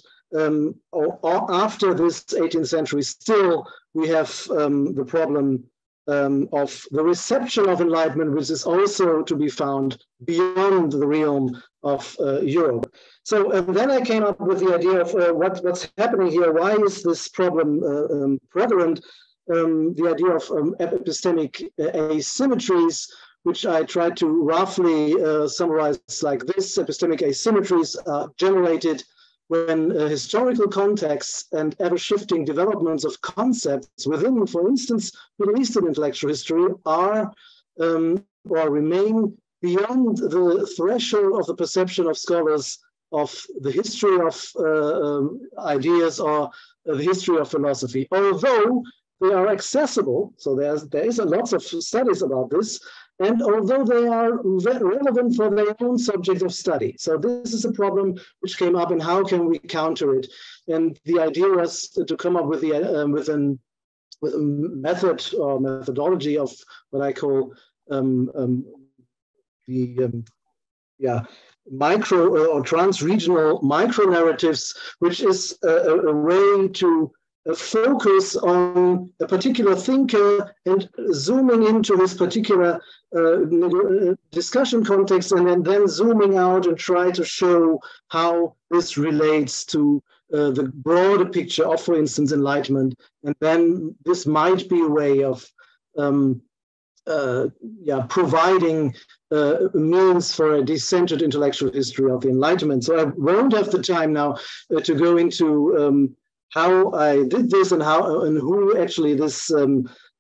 or after this 18th century, still we have the problem of the reception of enlightenment, which is also to be found beyond the realm of Europe. So then I came up with the idea of what's happening here. Why is this problem prevalent? The idea of epistemic asymmetries, which I tried to roughly summarize like this. Epistemic asymmetries are generated when historical contexts and ever-shifting developments of concepts within, for instance, Middle Eastern intellectual history are or remain beyond the threshold of the perception of scholars of the history of ideas or the history of philosophy. Although they are accessible, so there is lots of studies about this, and although they are relevant for their own subject of study. So this is a problem which came up, and how can we counter it? And the idea was to come up with a method or methodology of what I call micro or trans-regional micro-narratives, which is a way to focus on a particular thinker and zooming into his particular discussion context, and then zooming out and try to show how this relates to the broader picture of, for instance, enlightenment. And then this might be a way of providing means for a decentered intellectual history of the Enlightenment. So I won't have the time now to go into how I did this and who actually this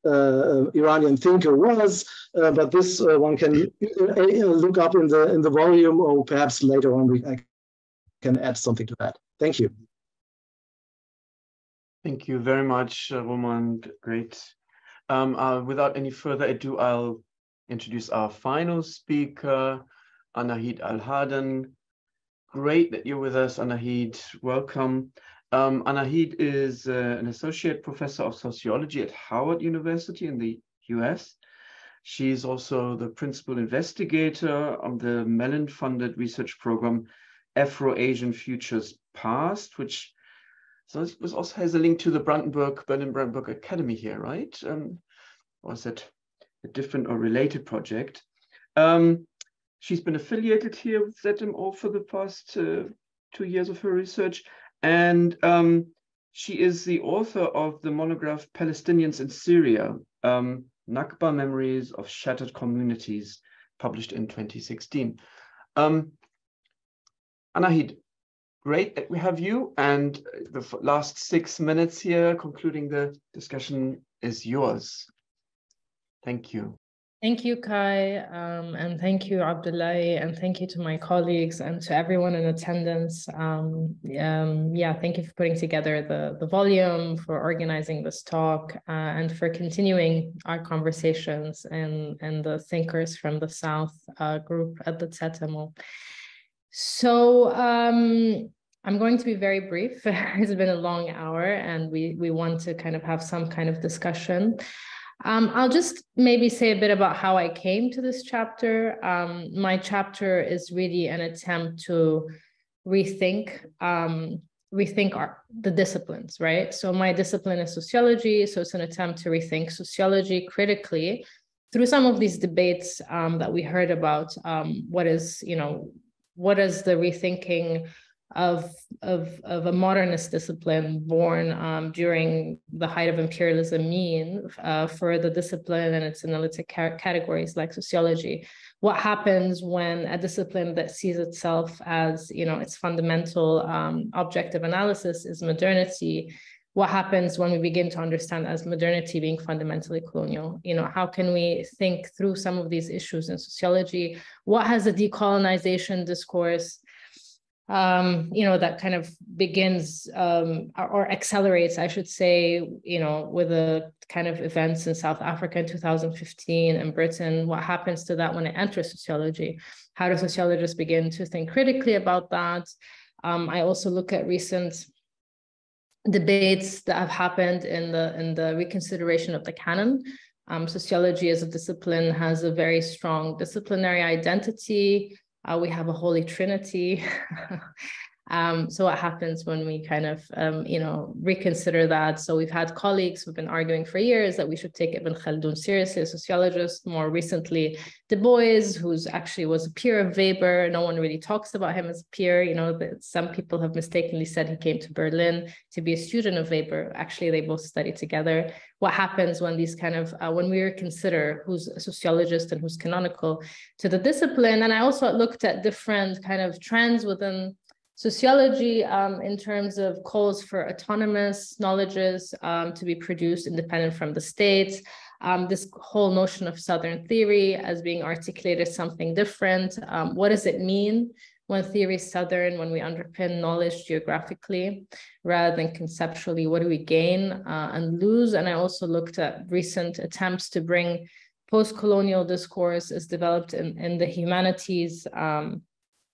Iranian thinker was, but this one can look up in the volume, or perhaps later on I can add something to that. Thank you. Thank you very much, Roman. Great. Without any further ado, I'll introduce our final speaker, Anaheed Al-Hardan. Great that you're with us, Anaheed. Welcome. Anaheed is an associate professor of sociology at Howard University in the US. She's also the principal investigator on the Mellon-funded research program Afro-Asian Futures Past, which also has a link to the Berlin-Brandenburg Academy here, right? Or is that a different or related project? She's been affiliated here with ZMO for the past 2 years of her research, and she is the author of the monograph Palestinians in Syria, Nakba Memories of Shattered Communities, published in 2016. Anaheed, great that we have you, and the last 6 minutes here, concluding the discussion, is yours. Thank you. Thank you, Kai, and thank you, Abdoulaye, and thank you to my colleagues and to everyone in attendance. Thank you for putting together the volume, for organizing this talk, and for continuing our conversations and the thinkers from the South group at the ZMO. So I'm going to be very brief. It's been a long hour, and we want to kind of have some kind of discussion. I'll just maybe say a bit about how I came to this chapter. My chapter is really an attempt to rethink the disciplines, right? So my discipline is sociology, so it's an attempt to rethink sociology critically through some of these debates that we heard about. What is the rethinking of a modernist discipline born during the height of imperialism mean for the discipline and its analytic categories like sociology? What happens when a discipline that sees itself as, its fundamental objective analysis is modernity? What happens when we begin to understand as modernity being fundamentally colonial? How can we think through some of these issues in sociology? What has the decolonization discourse that kind of begins or accelerates, I should say, with the kind of events in South Africa in 2015 and Britain? What happens to that when it enters sociology? How do sociologists begin to think critically about that? I also look at recent debates that have happened in the reconsideration of the canon. Sociology as a discipline has a very strong disciplinary identity. We have a holy trinity. So what happens when we kind of, reconsider that? So we've had colleagues who've been arguing for years that we should take Ibn Khaldun seriously, a sociologist. More recently, Du Bois, who's actually was a peer of Weber. No one really talks about him as a peer. Some people have mistakenly said he came to Berlin to be a student of Weber. Actually, they both studied together. What happens when these kind of, when we consider who's a sociologist and who's canonical to the discipline? And I also looked at different kind of trends within sociology in terms of calls for autonomous knowledges to be produced independent from the states. This whole notion of Southern theory as being articulated something different. What does it mean when theory is Southern, when we underpin knowledge geographically rather than conceptually? What do we gain and lose? And I also looked at recent attempts to bring post-colonial discourse as developed in the humanities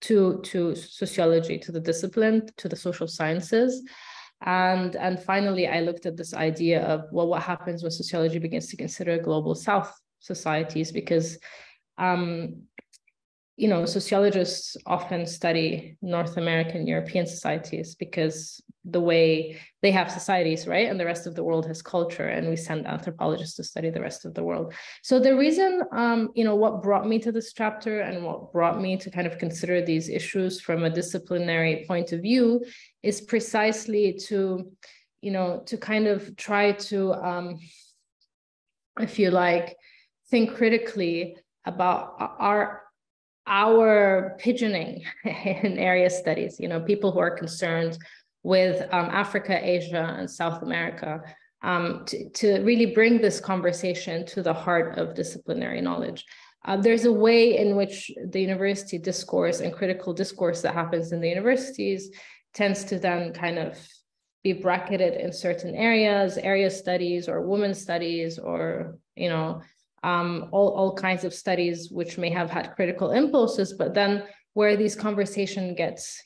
to sociology, to the discipline, to the social sciences. And finally, I looked at this idea of, well, what happens when sociology begins to consider global South societies? Because, sociologists often study North American, European societies because the way they have societies, right? And the rest of the world has culture, and we send anthropologists to study the rest of the world. So the reason, what brought me to this chapter and what brought me to kind of consider these issues from a disciplinary point of view is precisely to kind of try to, if you like, think critically about our pigeoning in area studies, people who are concerned with Africa, Asia, and South America, to really bring this conversation to the heart of disciplinary knowledge. There's a way in which the university discourse and critical discourse that happens in the universities tends to then kind of be bracketed in certain areas, area studies or women's studies, or, all kinds of studies which may have had critical impulses, but then where these conversation gets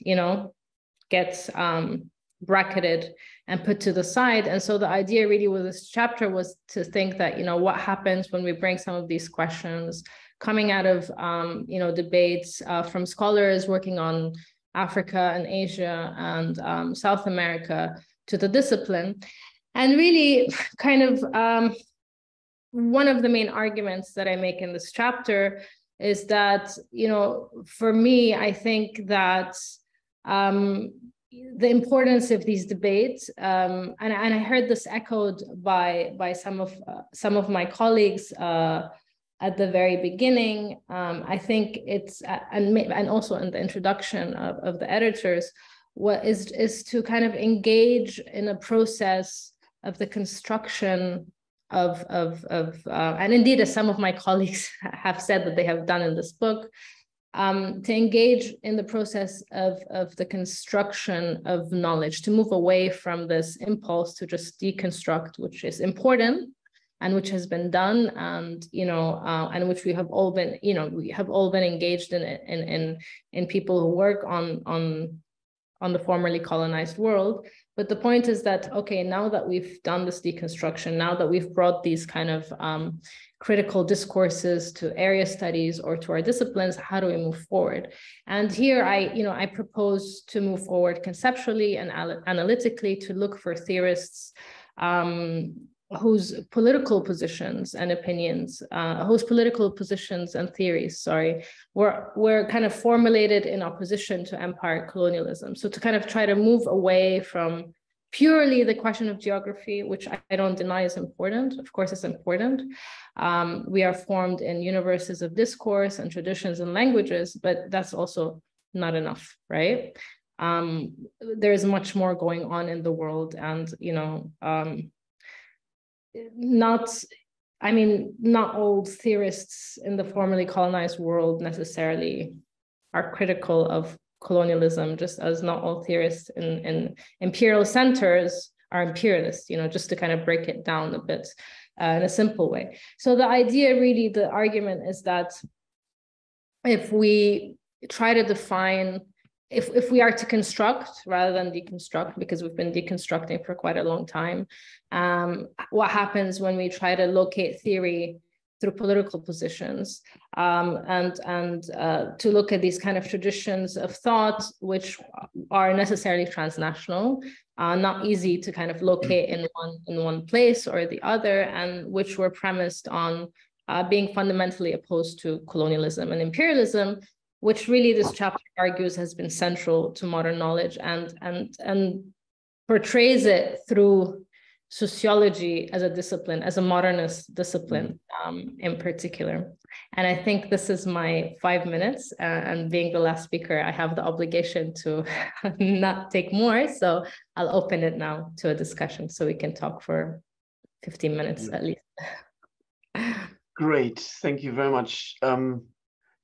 bracketed and put to the side. And so the idea really with this chapter was to think that, what happens when we bring some of these questions coming out of, debates from scholars working on Africa and Asia and South America to the discipline. And really kind of one of the main arguments that I make in this chapter is that, for me, I think that the importance of these debates, and I heard this echoed by some of my colleagues at the very beginning. I think it's, and also in the introduction of the editors, what is to kind of engage in a process of the construction of and indeed, as some of my colleagues have said that they have done in this book, to engage in the process of the construction of knowledge, to move away from this impulse to just deconstruct, which is important and which has been done, and and which we have all been engaged in people who work on the formerly colonized world. But the point is that, okay, now that we've done this deconstruction, now that we've brought these kind of critical discourses to area studies or to our disciplines, how do we move forward? And here I propose to move forward conceptually and analytically to look for theorists whose political positions and opinions, whose political positions and theories, were kind of formulated in opposition to empire colonialism. So to kind of try to move away from purely the question of geography, which I don't deny is important. Of course, it's important. We are formed in universes of discourse and traditions and languages, but that's also not enough, right? There is much more going on in the world, and not all theorists in the formerly colonized world necessarily are critical of colonialism, just as not all theorists in imperial centers are imperialists, just to kind of break it down a bit in a simple way. So the idea, really, the argument is that if we try to define, if we are to construct rather than deconstruct, because we've been deconstructing for quite a long time, what happens when we try to locate theory through political positions, and to look at these kind of traditions of thought, which are necessarily transnational, not easy to kind of locate in one place or the other, and which were premised on being fundamentally opposed to colonialism and imperialism, which really this chapter argues has been central to modern knowledge, and portrays it through sociology as a discipline, as a modernist discipline in particular. And I think this is my 5 minutes, and being the last speaker, I have the obligation to not take more. So I'll open it now to a discussion so we can talk for 15 minutes at least. Great, thank you very much.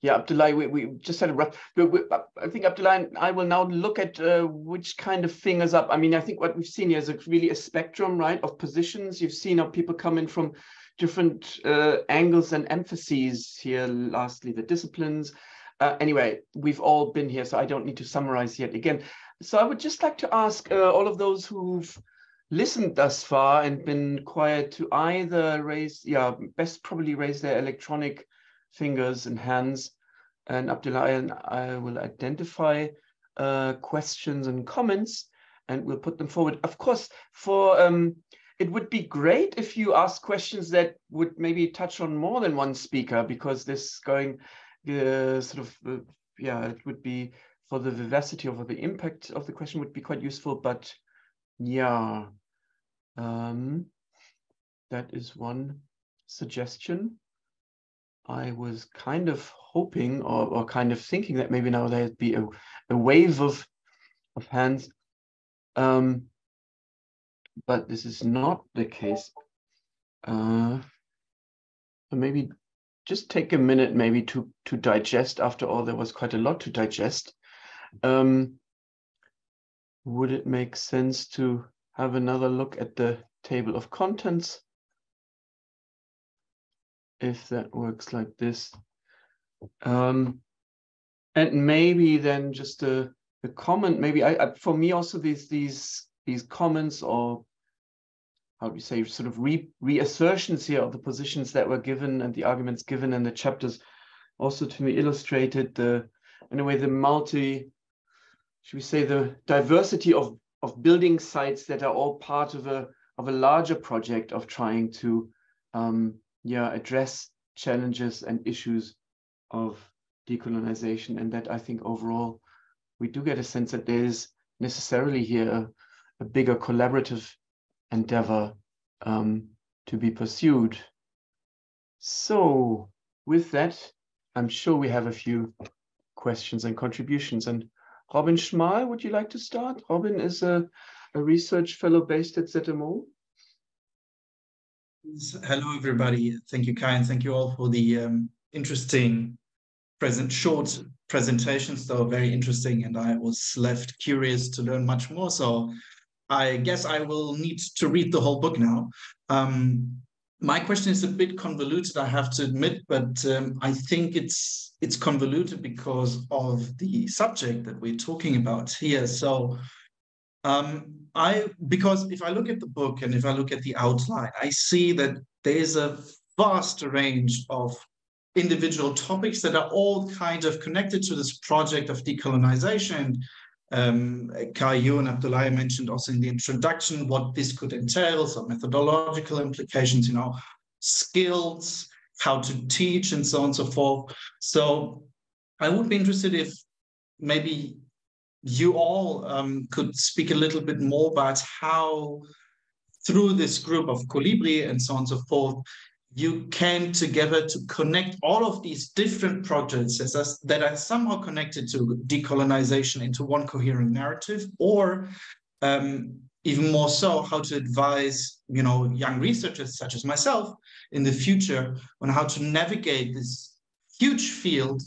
Yeah, Abdoulaye, we just had a rough, I think Abdoulaye and I will now look at which kind of fingers up. I mean, I think what we've seen here is really a spectrum, right, of positions. You've seen how people come in from different angles and emphases here. Lastly, the disciplines. Anyway, we've all been here, so I don't need to summarize yet again. So I would just like to ask all of those who've listened thus far and been quiet to either raise, best probably raise their electronic fingers and hands, and Abdoulaye and I will identify questions and comments. and we'll put them forward. Of course, for it would be great if you ask questions that would maybe touch on more than one speaker, because this going yeah, it would be for the vivacity or for the impact of the question would be quite useful. But yeah, that is one suggestion. I was kind of hoping or kind of thinking that maybe now there'd be a wave of hands. But this is not the case. Maybe just take a minute maybe to digest. After all, there was quite a lot to digest. Would it make sense to have another look at the table of contents? If that works like this. And maybe then just a comment, maybe I for me also these comments, or how do you say, sort of reassertions here of the positions that were given and the arguments given in the chapters, also to me illustrated in a way the should we say, the diversity of building sites that are all part of a larger project of trying to address challenges and issues of decolonization, and that I think overall we do get a sense that there is necessarily here a bigger collaborative endeavor to be pursued. So with that, I'm sure we have a few questions and contributions. And Robin Schmal, would you like to start? Robin is a research fellow based at ZMO. Hello, everybody. Thank you, Kai, and thank you all for the interesting short presentations. They were very interesting, and I was left curious to learn much more. So I guess I will need to read the whole book now. My question is a bit convoluted, I have to admit, but I think it's convoluted because of the subject that we're talking about here. So because if I look at the book and if I look at the outline, I see that there's a vast range of individual topics that are all kind of connected to this project of decolonization. Kai, you and Abdoulaye mentioned also in the introduction what this could entail, so methodological implications, skills, how to teach, and so on and so forth. So I would be interested if maybe you all could speak a little bit more about how, through this group of Colibri and so on and so forth, you came together to connect all of these different projects that are somehow connected to decolonization into one coherent narrative, or even more so, how to advise young researchers such as myself in the future on how to navigate this huge field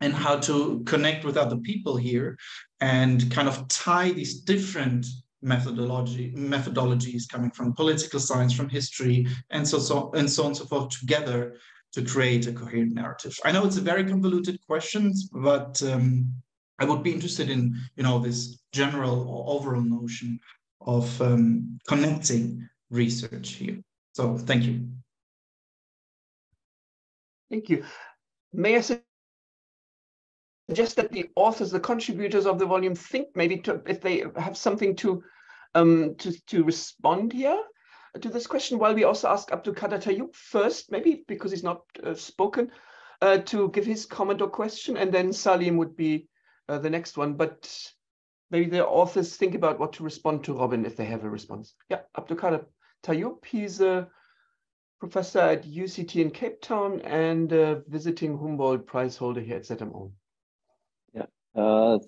and how to connect with other people here and kind of tie these different methodologies coming from political science, from history, and so on and so forth together to create a coherent narrative. I know it's a very convoluted question, but I would be interested in this general or overall notion of connecting research here. So thank you. Thank you. May I suggest that the authors, the contributors of the volume, think maybe if they have something to respond here to this question, while we also ask Abdoulaye first, maybe because he's not spoken, to give his comment or question, and then Saleem would be the next one. But maybe the authors think about what to respond to Robin if they have a response. Yeah, Abdoulaye, he's a professor at UCT in Cape Town and a visiting Humboldt Prize holder here at ZMO.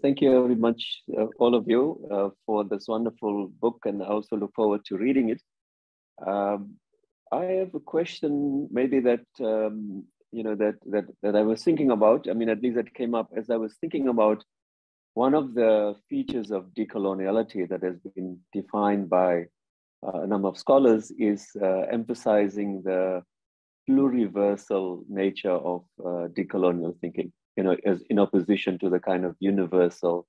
Thank you very much, all of you, for this wonderful book, and I also look forward to reading it. I have a question, maybe that that I was thinking about. I mean, at least that came up as I was thinking about one of the features of decoloniality that has been defined by a number of scholars is emphasizing the pluriversal nature of decolonial thinking. As in opposition to the kind of universal,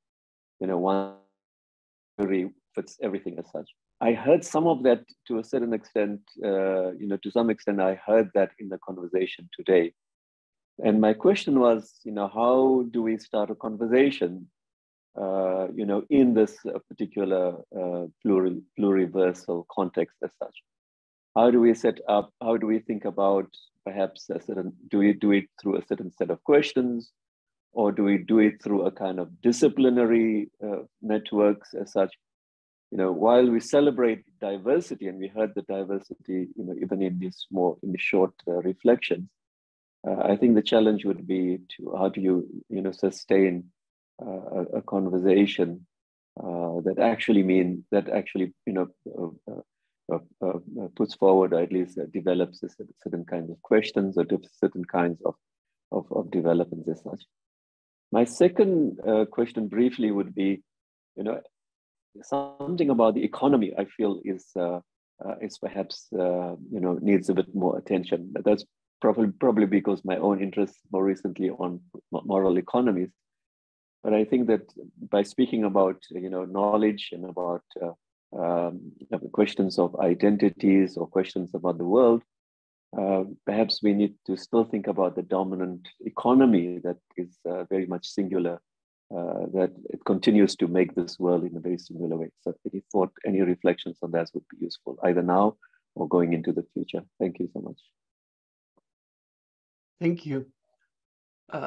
one theory fits everything as such. I heard some of that to a certain extent, to some extent, I heard that in the conversation today. And my question was, how do we start a conversation in this particular pluriversal context as such. How do we set up, how do we think about perhaps a certain, do we do it through a certain set of questions, or do we do it through a kind of disciplinary networks as such? While we celebrate diversity, and we heard the diversity, even in this short reflections, I think the challenge would be to how do you, sustain a conversation that actually puts forward, or at least develops certain kinds of questions or certain kinds of developments as such. My second question briefly would be, something about the economy I feel is perhaps needs a bit more attention. But that's probably because my own interest more recently on moral economies. But I think that by speaking about knowledge and about questions of identities or questions about the world, perhaps we need to still think about the dominant economy that is very much singular, that it continues to make this world in a very singular way. So any reflections on that would be useful, either now or going into the future. Thank you so much. Thank you.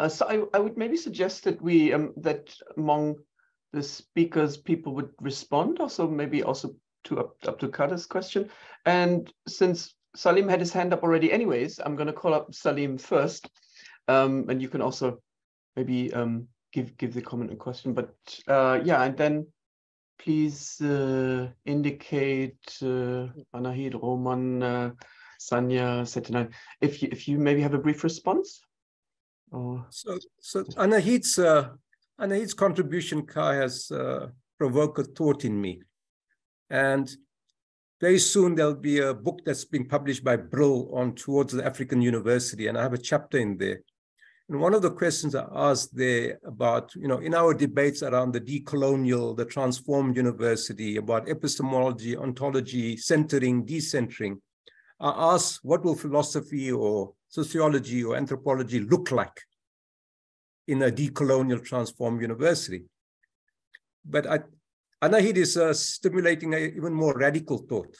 So I would maybe suggest that we that among the speakers, people would respond also, maybe also to up to Kader's question. And since Saleem had his hand up already anyways, I'm going to call up Saleem first. And you can also maybe give the comment and question. But yeah, and then please indicate Anaheed, Roman, Sanya, Seteney, if you maybe have a brief response. Or... So Anaheed's contribution, Kai, has provoked a thought in me. And very soon there'll be a book that's being published by Brill on Towards the African University, and I have a chapter in there. And one of the questions I asked there about, in our debates around the decolonial, the transformed university, about epistemology, ontology, centering, decentering, I asked, what will philosophy or sociology or anthropology look like in a decolonial transformed university? But Anaheed is stimulating an even more radical thought,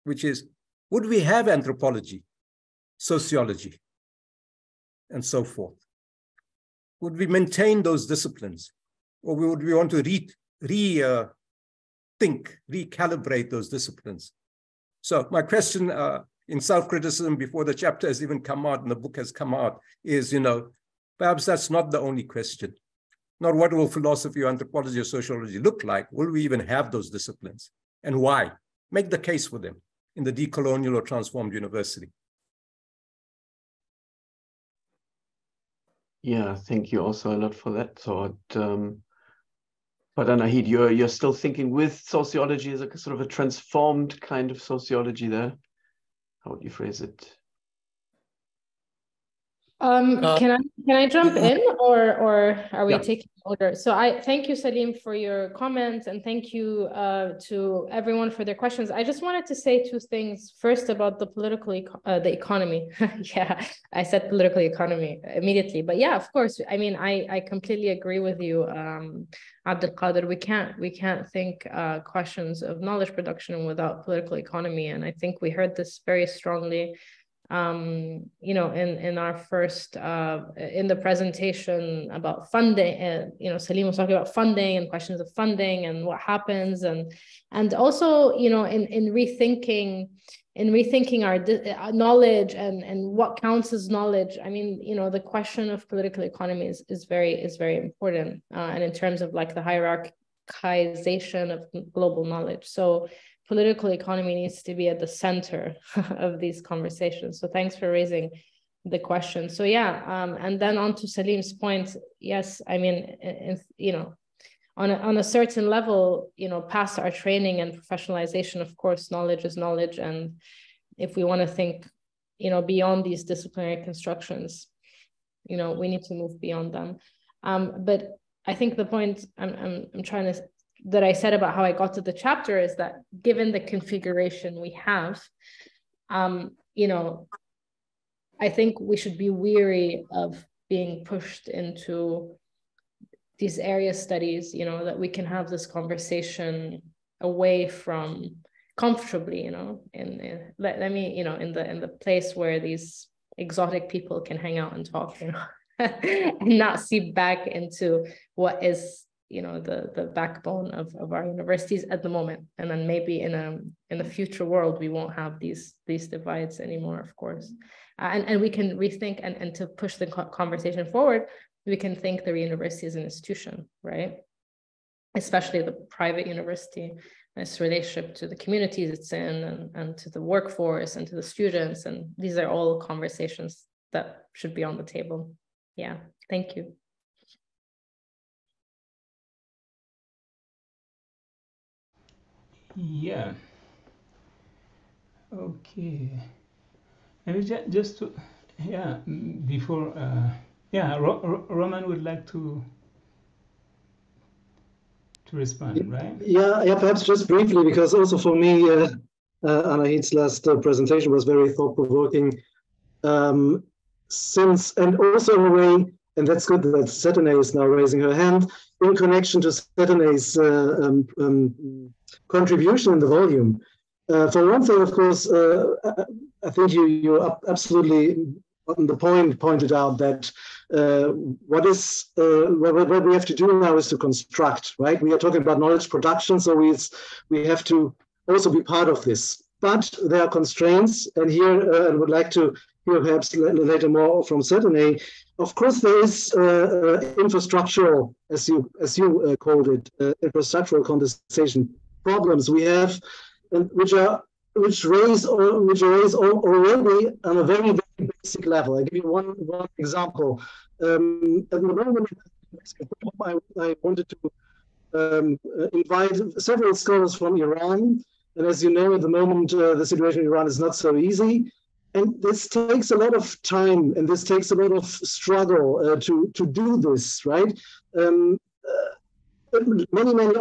which is, would we have anthropology, sociology, and so forth? Would we maintain those disciplines? Or would we want to rethink, recalibrate those disciplines? So my question in self-criticism before the chapter has even come out and the book has come out is, perhaps that's not the only question. Not what will philosophy or anthropology or sociology look like? Will we even have those disciplines? And why? Make the case for them in the decolonial or transformed university. Yeah, thank you also a lot for that thought. But Anaheed, you're still thinking with sociology as a sort of a transformed kind of sociology there. How would you phrase it? Can I jump in, or are we yeah. taking order? So I thank you, Saleem, for your comments, and thank you to everyone for their questions. I just wanted to say two things. First, about the the economy. Yeah, I said political economy immediately, but yeah, of course. I mean, I completely agree with you, Abdul. We can't think questions of knowledge production without political economy, and I think we heard this very strongly. In our first in the presentation about funding, Saleem was talking about funding and questions of funding and what happens, and also in rethinking our knowledge and what counts as knowledge. I mean, the question of political economy is very important, and in terms of like the hierarchization of global knowledge. So political economy needs to be at the center of these conversations. So thanks for raising the question. So yeah, and then on to Saleem's point, yes, I mean, on a certain level, past our training and professionalization, of course, knowledge is knowledge. And if we want to think, beyond these disciplinary constructions, we need to move beyond them. But I think the point I'm trying to that I said about how I got to the chapter is that given the configuration we have, I think we should be weary of being pushed into these area studies, you know, that we can have this conversation away from comfortably, you know, let me, you know, in the place where these exotic people can hang out and talk, you know, and not seep back into what is, you know, the backbone of our universities at the moment. And then maybe in a future world, we won't have these divides anymore, of course. And we can rethink and to push the conversation forward, we can think the university as an institution, right? Especially the private university, and its relationship to the communities it's in, and to the workforce and to the students. And these are all conversations that should be on the table. Yeah, thank you. Yeah. Okay. Maybe just to, yeah, before, yeah, Roman would like to respond, right? Yeah, perhaps just briefly, because also for me, Anaheed's last presentation was very thought-provoking. Since, and also in a way, and that's good that Seteney is now raising her hand, in connection to Seteney's contribution in the volume. For one thing, of course, I think you absolutely on the point pointed out that what we have to do now is to construct, right? We are talking about knowledge production, so we have to also be part of this. But there are constraints, and here I would like to hear perhaps later more from Seteney. Of course, there is infrastructural, as you called it, infrastructural condensation problems we have, which raise already on a very, very basic level. I give you one example. At the moment, I wanted to invite several scholars from Iran. And as you know, at the moment, the situation in Iran is not so easy. And this takes a lot of time, and this takes a lot of struggle to do this, right? Many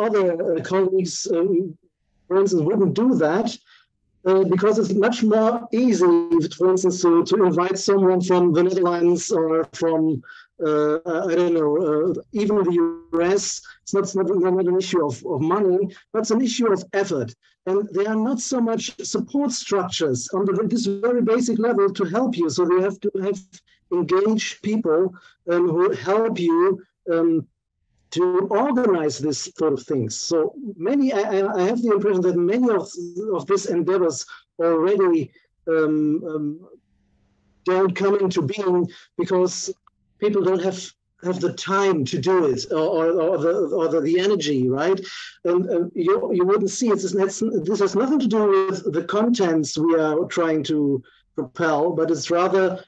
other colleagues, for instance, wouldn't do that because it's much more easy, for instance, to invite someone from the Netherlands or from, I don't know, even the US. It's not an issue of money, but it's an issue of effort. And there are not so much support structures on this very basic level to help you. So you have to have engaged people who help you to organize this sort of things. So many, I have the impression that many of these endeavors already don't come into being because people don't have the time to do it or the energy, right? And you wouldn't see it. This has nothing to do with the contents we are trying to propel, but it's rather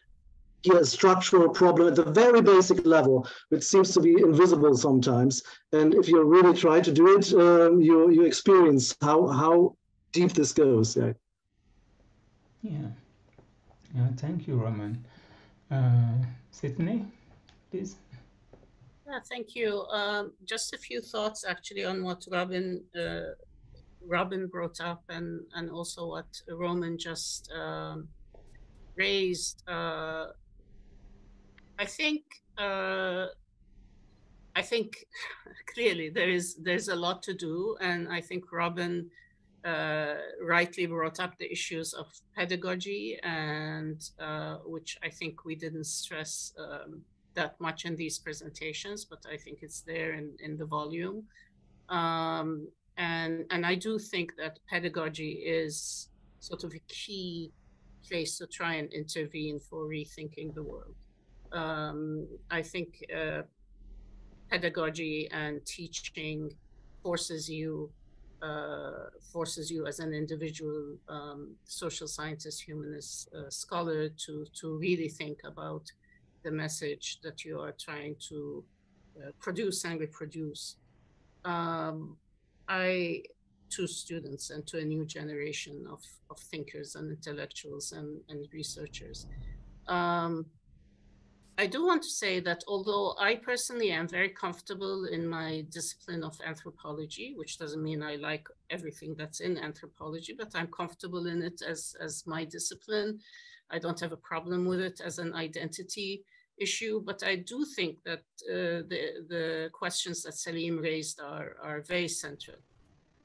a structural problem at the very basic level, which seems to be invisible sometimes. And if you really try to do it, you experience how deep this goes. Yeah. Yeah. Thank you, Roman. Seteney, please. Yeah, thank you. Just a few thoughts actually on what Robin brought up and also what Roman just raised. I think clearly there's a lot to do, and I think Robin rightly brought up the issues of pedagogy, and which I think we didn't stress that much in these presentations, but I think it's there in the volume. And I do think that pedagogy is sort of a key place to try and intervene for rethinking the world. I think pedagogy and teaching forces you as an individual social scientist, humanist, scholar to really think about the message that you are trying to produce and reproduce. To students and to a new generation of thinkers and intellectuals and researchers. I do want to say that although I personally am very comfortable in my discipline of anthropology, which doesn't mean I like everything that's in anthropology, but I'm comfortable in it as my discipline. I don't have a problem with it as an identity. issue, but I do think that the questions that Saleem raised are very central.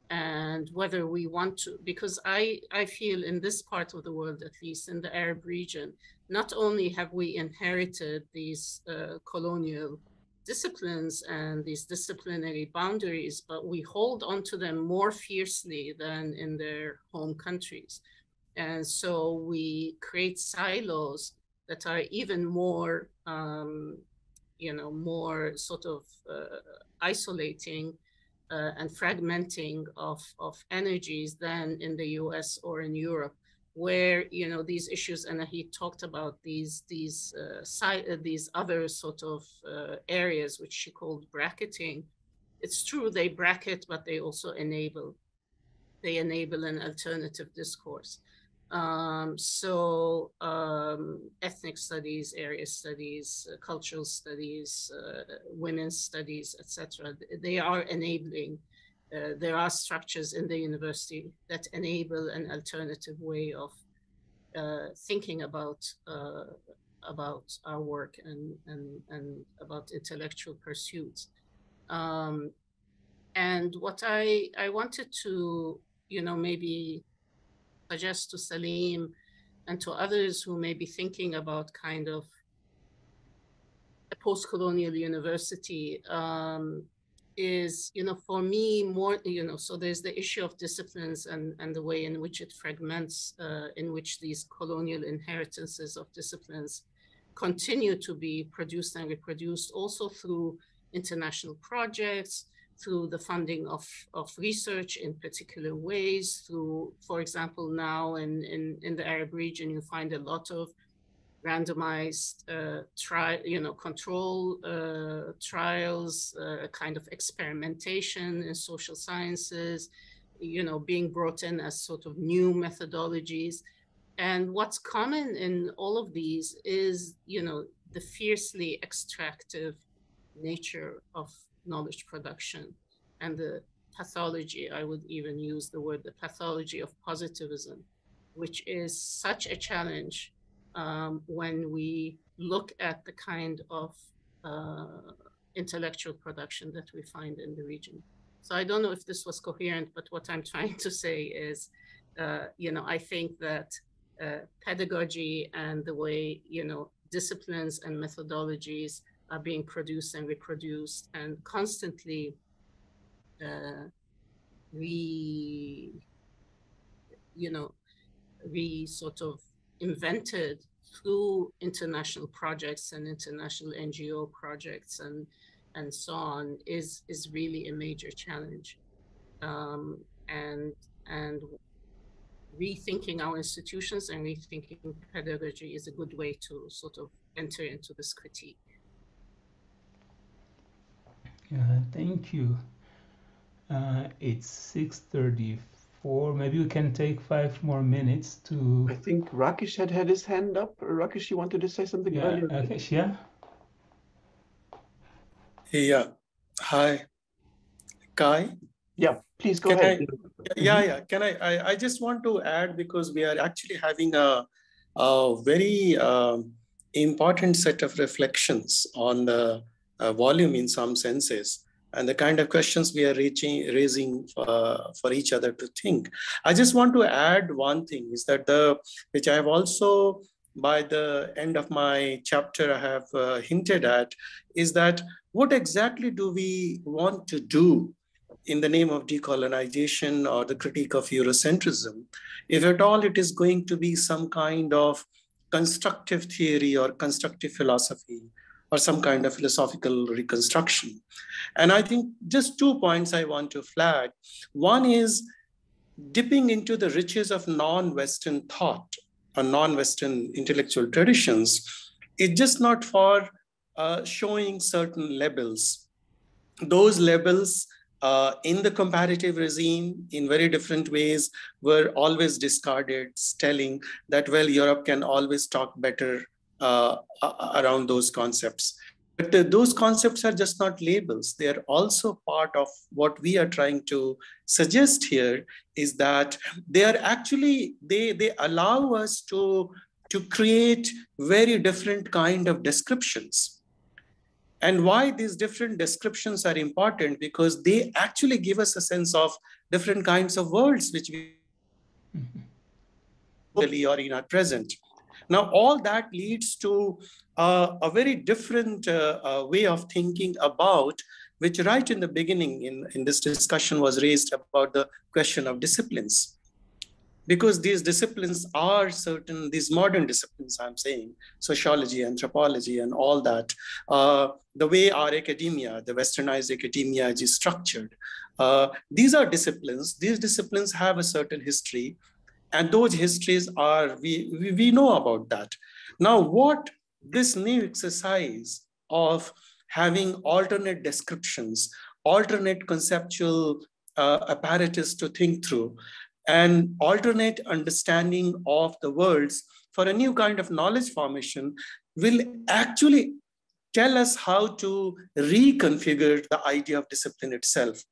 And whether we want to, because I feel in this part of the world, at least in the Arab region, not only have we inherited these colonial disciplines and these disciplinary boundaries, but we hold on to them more fiercely than in their home countries. And so we create silos that are even more, more sort of isolating and fragmenting of energies than in the US or in Europe, where these issues, and he talked about these other sort of areas which she called bracketing. It's true they bracket, but they also enable. They enable an alternative discourse. Ethnic studies, area studies, cultural studies, women's studies, etc. They are enabling. There are structures in the university that enable an alternative way of thinking about our work and about intellectual pursuits. And what I wanted to, maybe suggest to Saleem and to others who may be thinking about kind of a post-colonial university is, for me more, so there's the issue of disciplines and the way in which it fragments, in which these colonial inheritances of disciplines continue to be produced and reproduced also through international projects, through the funding of research in particular ways, through, for example, now in the Arab region, you find a lot of randomized control trials, kind of experimentation in social sciences, being brought in as sort of new methodologies. And what's common in all of these is, the fiercely extractive nature of knowledge production and the pathology, I would even use the word, the pathology of positivism, which is such a challenge when we look at the kind of intellectual production that we find in the region. So I don't know if this was coherent, but what I'm trying to say is, I think that pedagogy and the way, disciplines and methodologies are being produced and reproduced and constantly sort of invented through international projects and international NGO projects and so on is really a major challenge. And rethinking our institutions and rethinking pedagogy is a good way to sort of enter into this critique. Thank you. It's 6:34. Maybe we can take 5 more minutes to... I think Rakesh had his hand up. Rakesh, you wanted to say something earlier? Rakesh, yeah? Yeah. Hi. Kai? Yeah, please go ahead. Can I just want to add, because we are actually having a very important set of reflections on the volume in some senses, and the kind of questions we are raising for each other to think. I just want to add one thing, is that which I have also, by the end of my chapter, I have hinted at, is that what exactly do we want to do in the name of decolonization or the critique of Eurocentrism, if at all it is going to be some kind of constructive theory or constructive philosophy or some kind of philosophical reconstruction. And I think just 2 points I want to flag. One is dipping into the riches of non-Western thought or non-Western intellectual traditions. It's just not for showing certain labels. Those labels in the comparative regime in very different ways were always discarded, telling that, well, Europe can always talk better around those concepts. But those concepts are just not labels. They are also part of what we are trying to suggest here, is that they are actually, they allow us to to create very different kind of descriptions. And why these different descriptions are important, because they actually give us a sense of different kinds of worlds which we or in our present. Now, all that leads to a very different way of thinking about, which right in the beginning in this discussion was raised about the question of disciplines. Because these disciplines are certain, these modern disciplines, I'm saying, sociology, anthropology, and all that, the way our academia, the westernized academia is structured, these are disciplines. These disciplines have a certain history, and those histories are, we know about that. Now, what this new exercise of having alternate descriptions, alternate conceptual apparatus to think through, and alternate understanding of the worlds for a new kind of knowledge formation will actually tell us how to reconfigure the idea of discipline itself.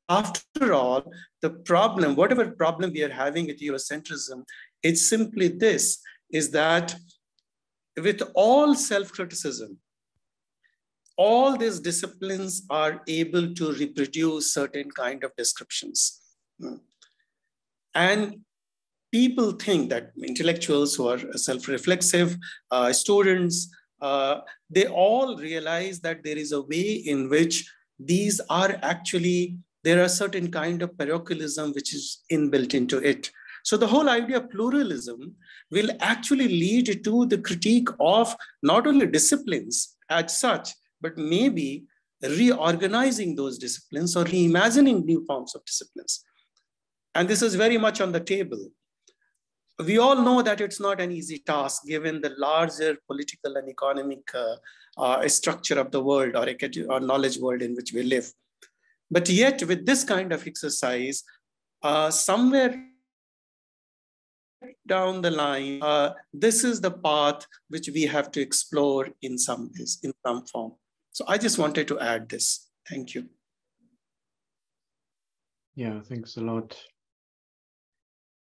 After all, the problem, whatever problem we are having with Eurocentrism, it's simply this, is that with all self-criticism, all these disciplines are able to reproduce certain kind of descriptions. And people think that intellectuals who are self-reflexive, students, they all realize that there is a way in which these are actually, there are certain kind of parochialism which is inbuilt into it. So the whole idea of pluralism will actually lead to the critique of not only disciplines as such, but maybe reorganizing those disciplines or reimagining new forms of disciplines. And this is very much on the table. We all know that it's not an easy task given the larger political and economic structure of the world or knowledge world in which we live. But yet with this kind of exercise, somewhere down the line, this is the path which we have to explore in some form. So I just wanted to add this. Thank you. Yeah, thanks a lot.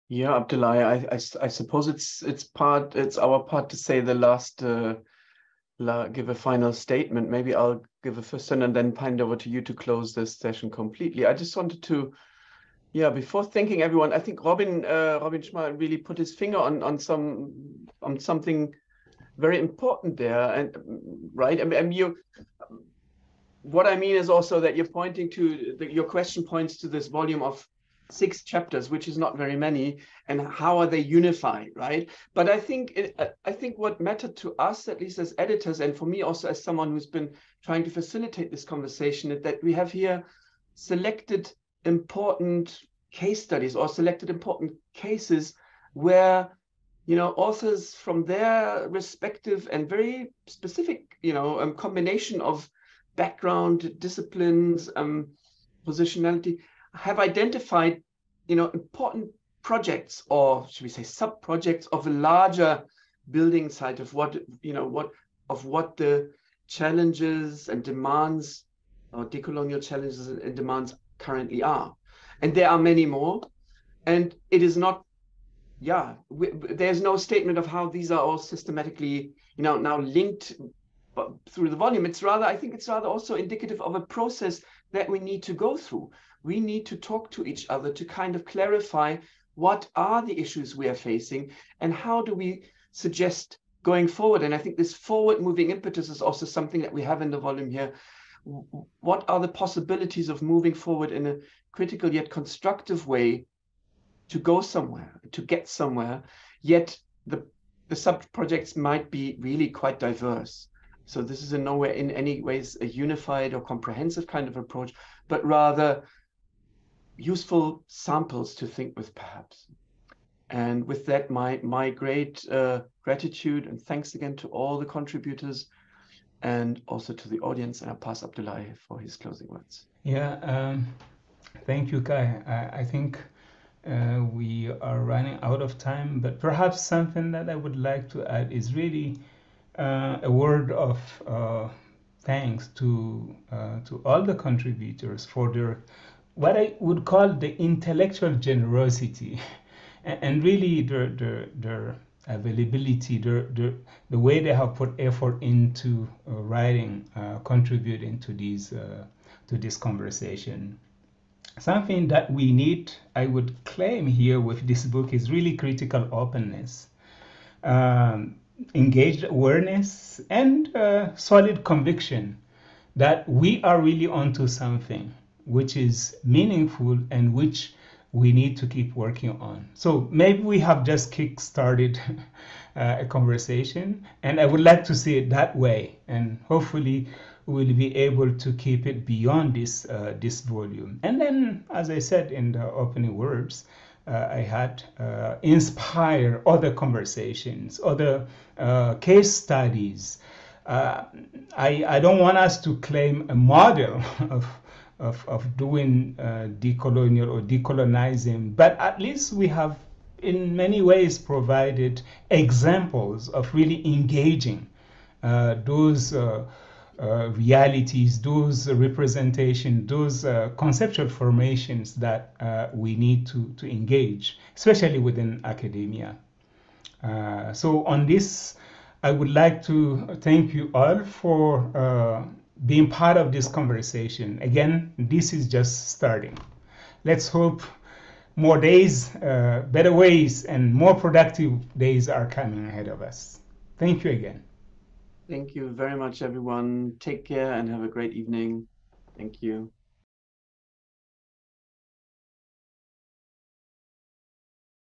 Yeah, Abdoulaye, I suppose it's our part to say the last, give a final statement. Maybe I'll give a first and then hand over to you to close this session completely. I just wanted to, yeah, before thanking everyone, I think Robin Schmal really put his finger on something very important there, and right, and what I mean is also that you're pointing to your question points to this volume of 6 chapters, which is not very many, and how are they unified, right? But I think what mattered to us, at least as editors, and for me also as someone who's been trying to facilitate this conversation, is that we have here selected important case studies or selected important cases where, you know, authors from their respective and very specific, you know, combination of background, disciplines, positionality, have identified, you know, important projects, or should we say sub-projects of a larger building site of what, you know, what the challenges and demands, or decolonial challenges and demands currently are. And there are many more. And it is not, yeah, there's no statement of how these are all systematically, you know, now linked through the volume. It's rather, I think it's rather also indicative of a process that we need to go through. We need to talk to each other to kind of clarify what are the issues we are facing and how do we suggest going forward. And I think this forward moving impetus is also something that we have in the volume here. What are the possibilities of moving forward in a critical yet constructive way to go somewhere, to get somewhere, yet the sub-projects might be really quite diverse. So this is in nowhere in any ways a unified or comprehensive kind of approach, but rather useful samples to think with, perhaps. And with that, my great gratitude and thanks again to all the contributors and also to the audience. And I'll pass Abdoulaye for his closing words. Yeah, thank you, Kai. I think we are running out of time, but perhaps something that I would like to add is really a word of thanks to all the contributors for their, what I would call the intellectual generosity, and really their availability, the way they have put effort into writing, contributing to this conversation. Something that we need, I would claim here with this book, is really critical openness, engaged awareness, and solid conviction that we are really onto something which is meaningful and which we need to keep working on. So maybe we have just kick-started a conversation, and I would like to see it that way, and hopefully we'll be able to keep it beyond this volume. And then, as I said in the opening words, I had inspire other conversations, other case studies. I don't want us to claim a model of doing decolonial or decolonizing, but at least we have in many ways provided examples of really engaging those realities, those representations, those conceptual formations that we need to engage, especially within academia. So on this, I would like to thank you all for being part of this conversation. Again, this is just starting. Let's hope more days, better ways, and more productive days are coming ahead of us. Thank you again. Thank you very much, everyone. Take care and have a great evening. Thank you.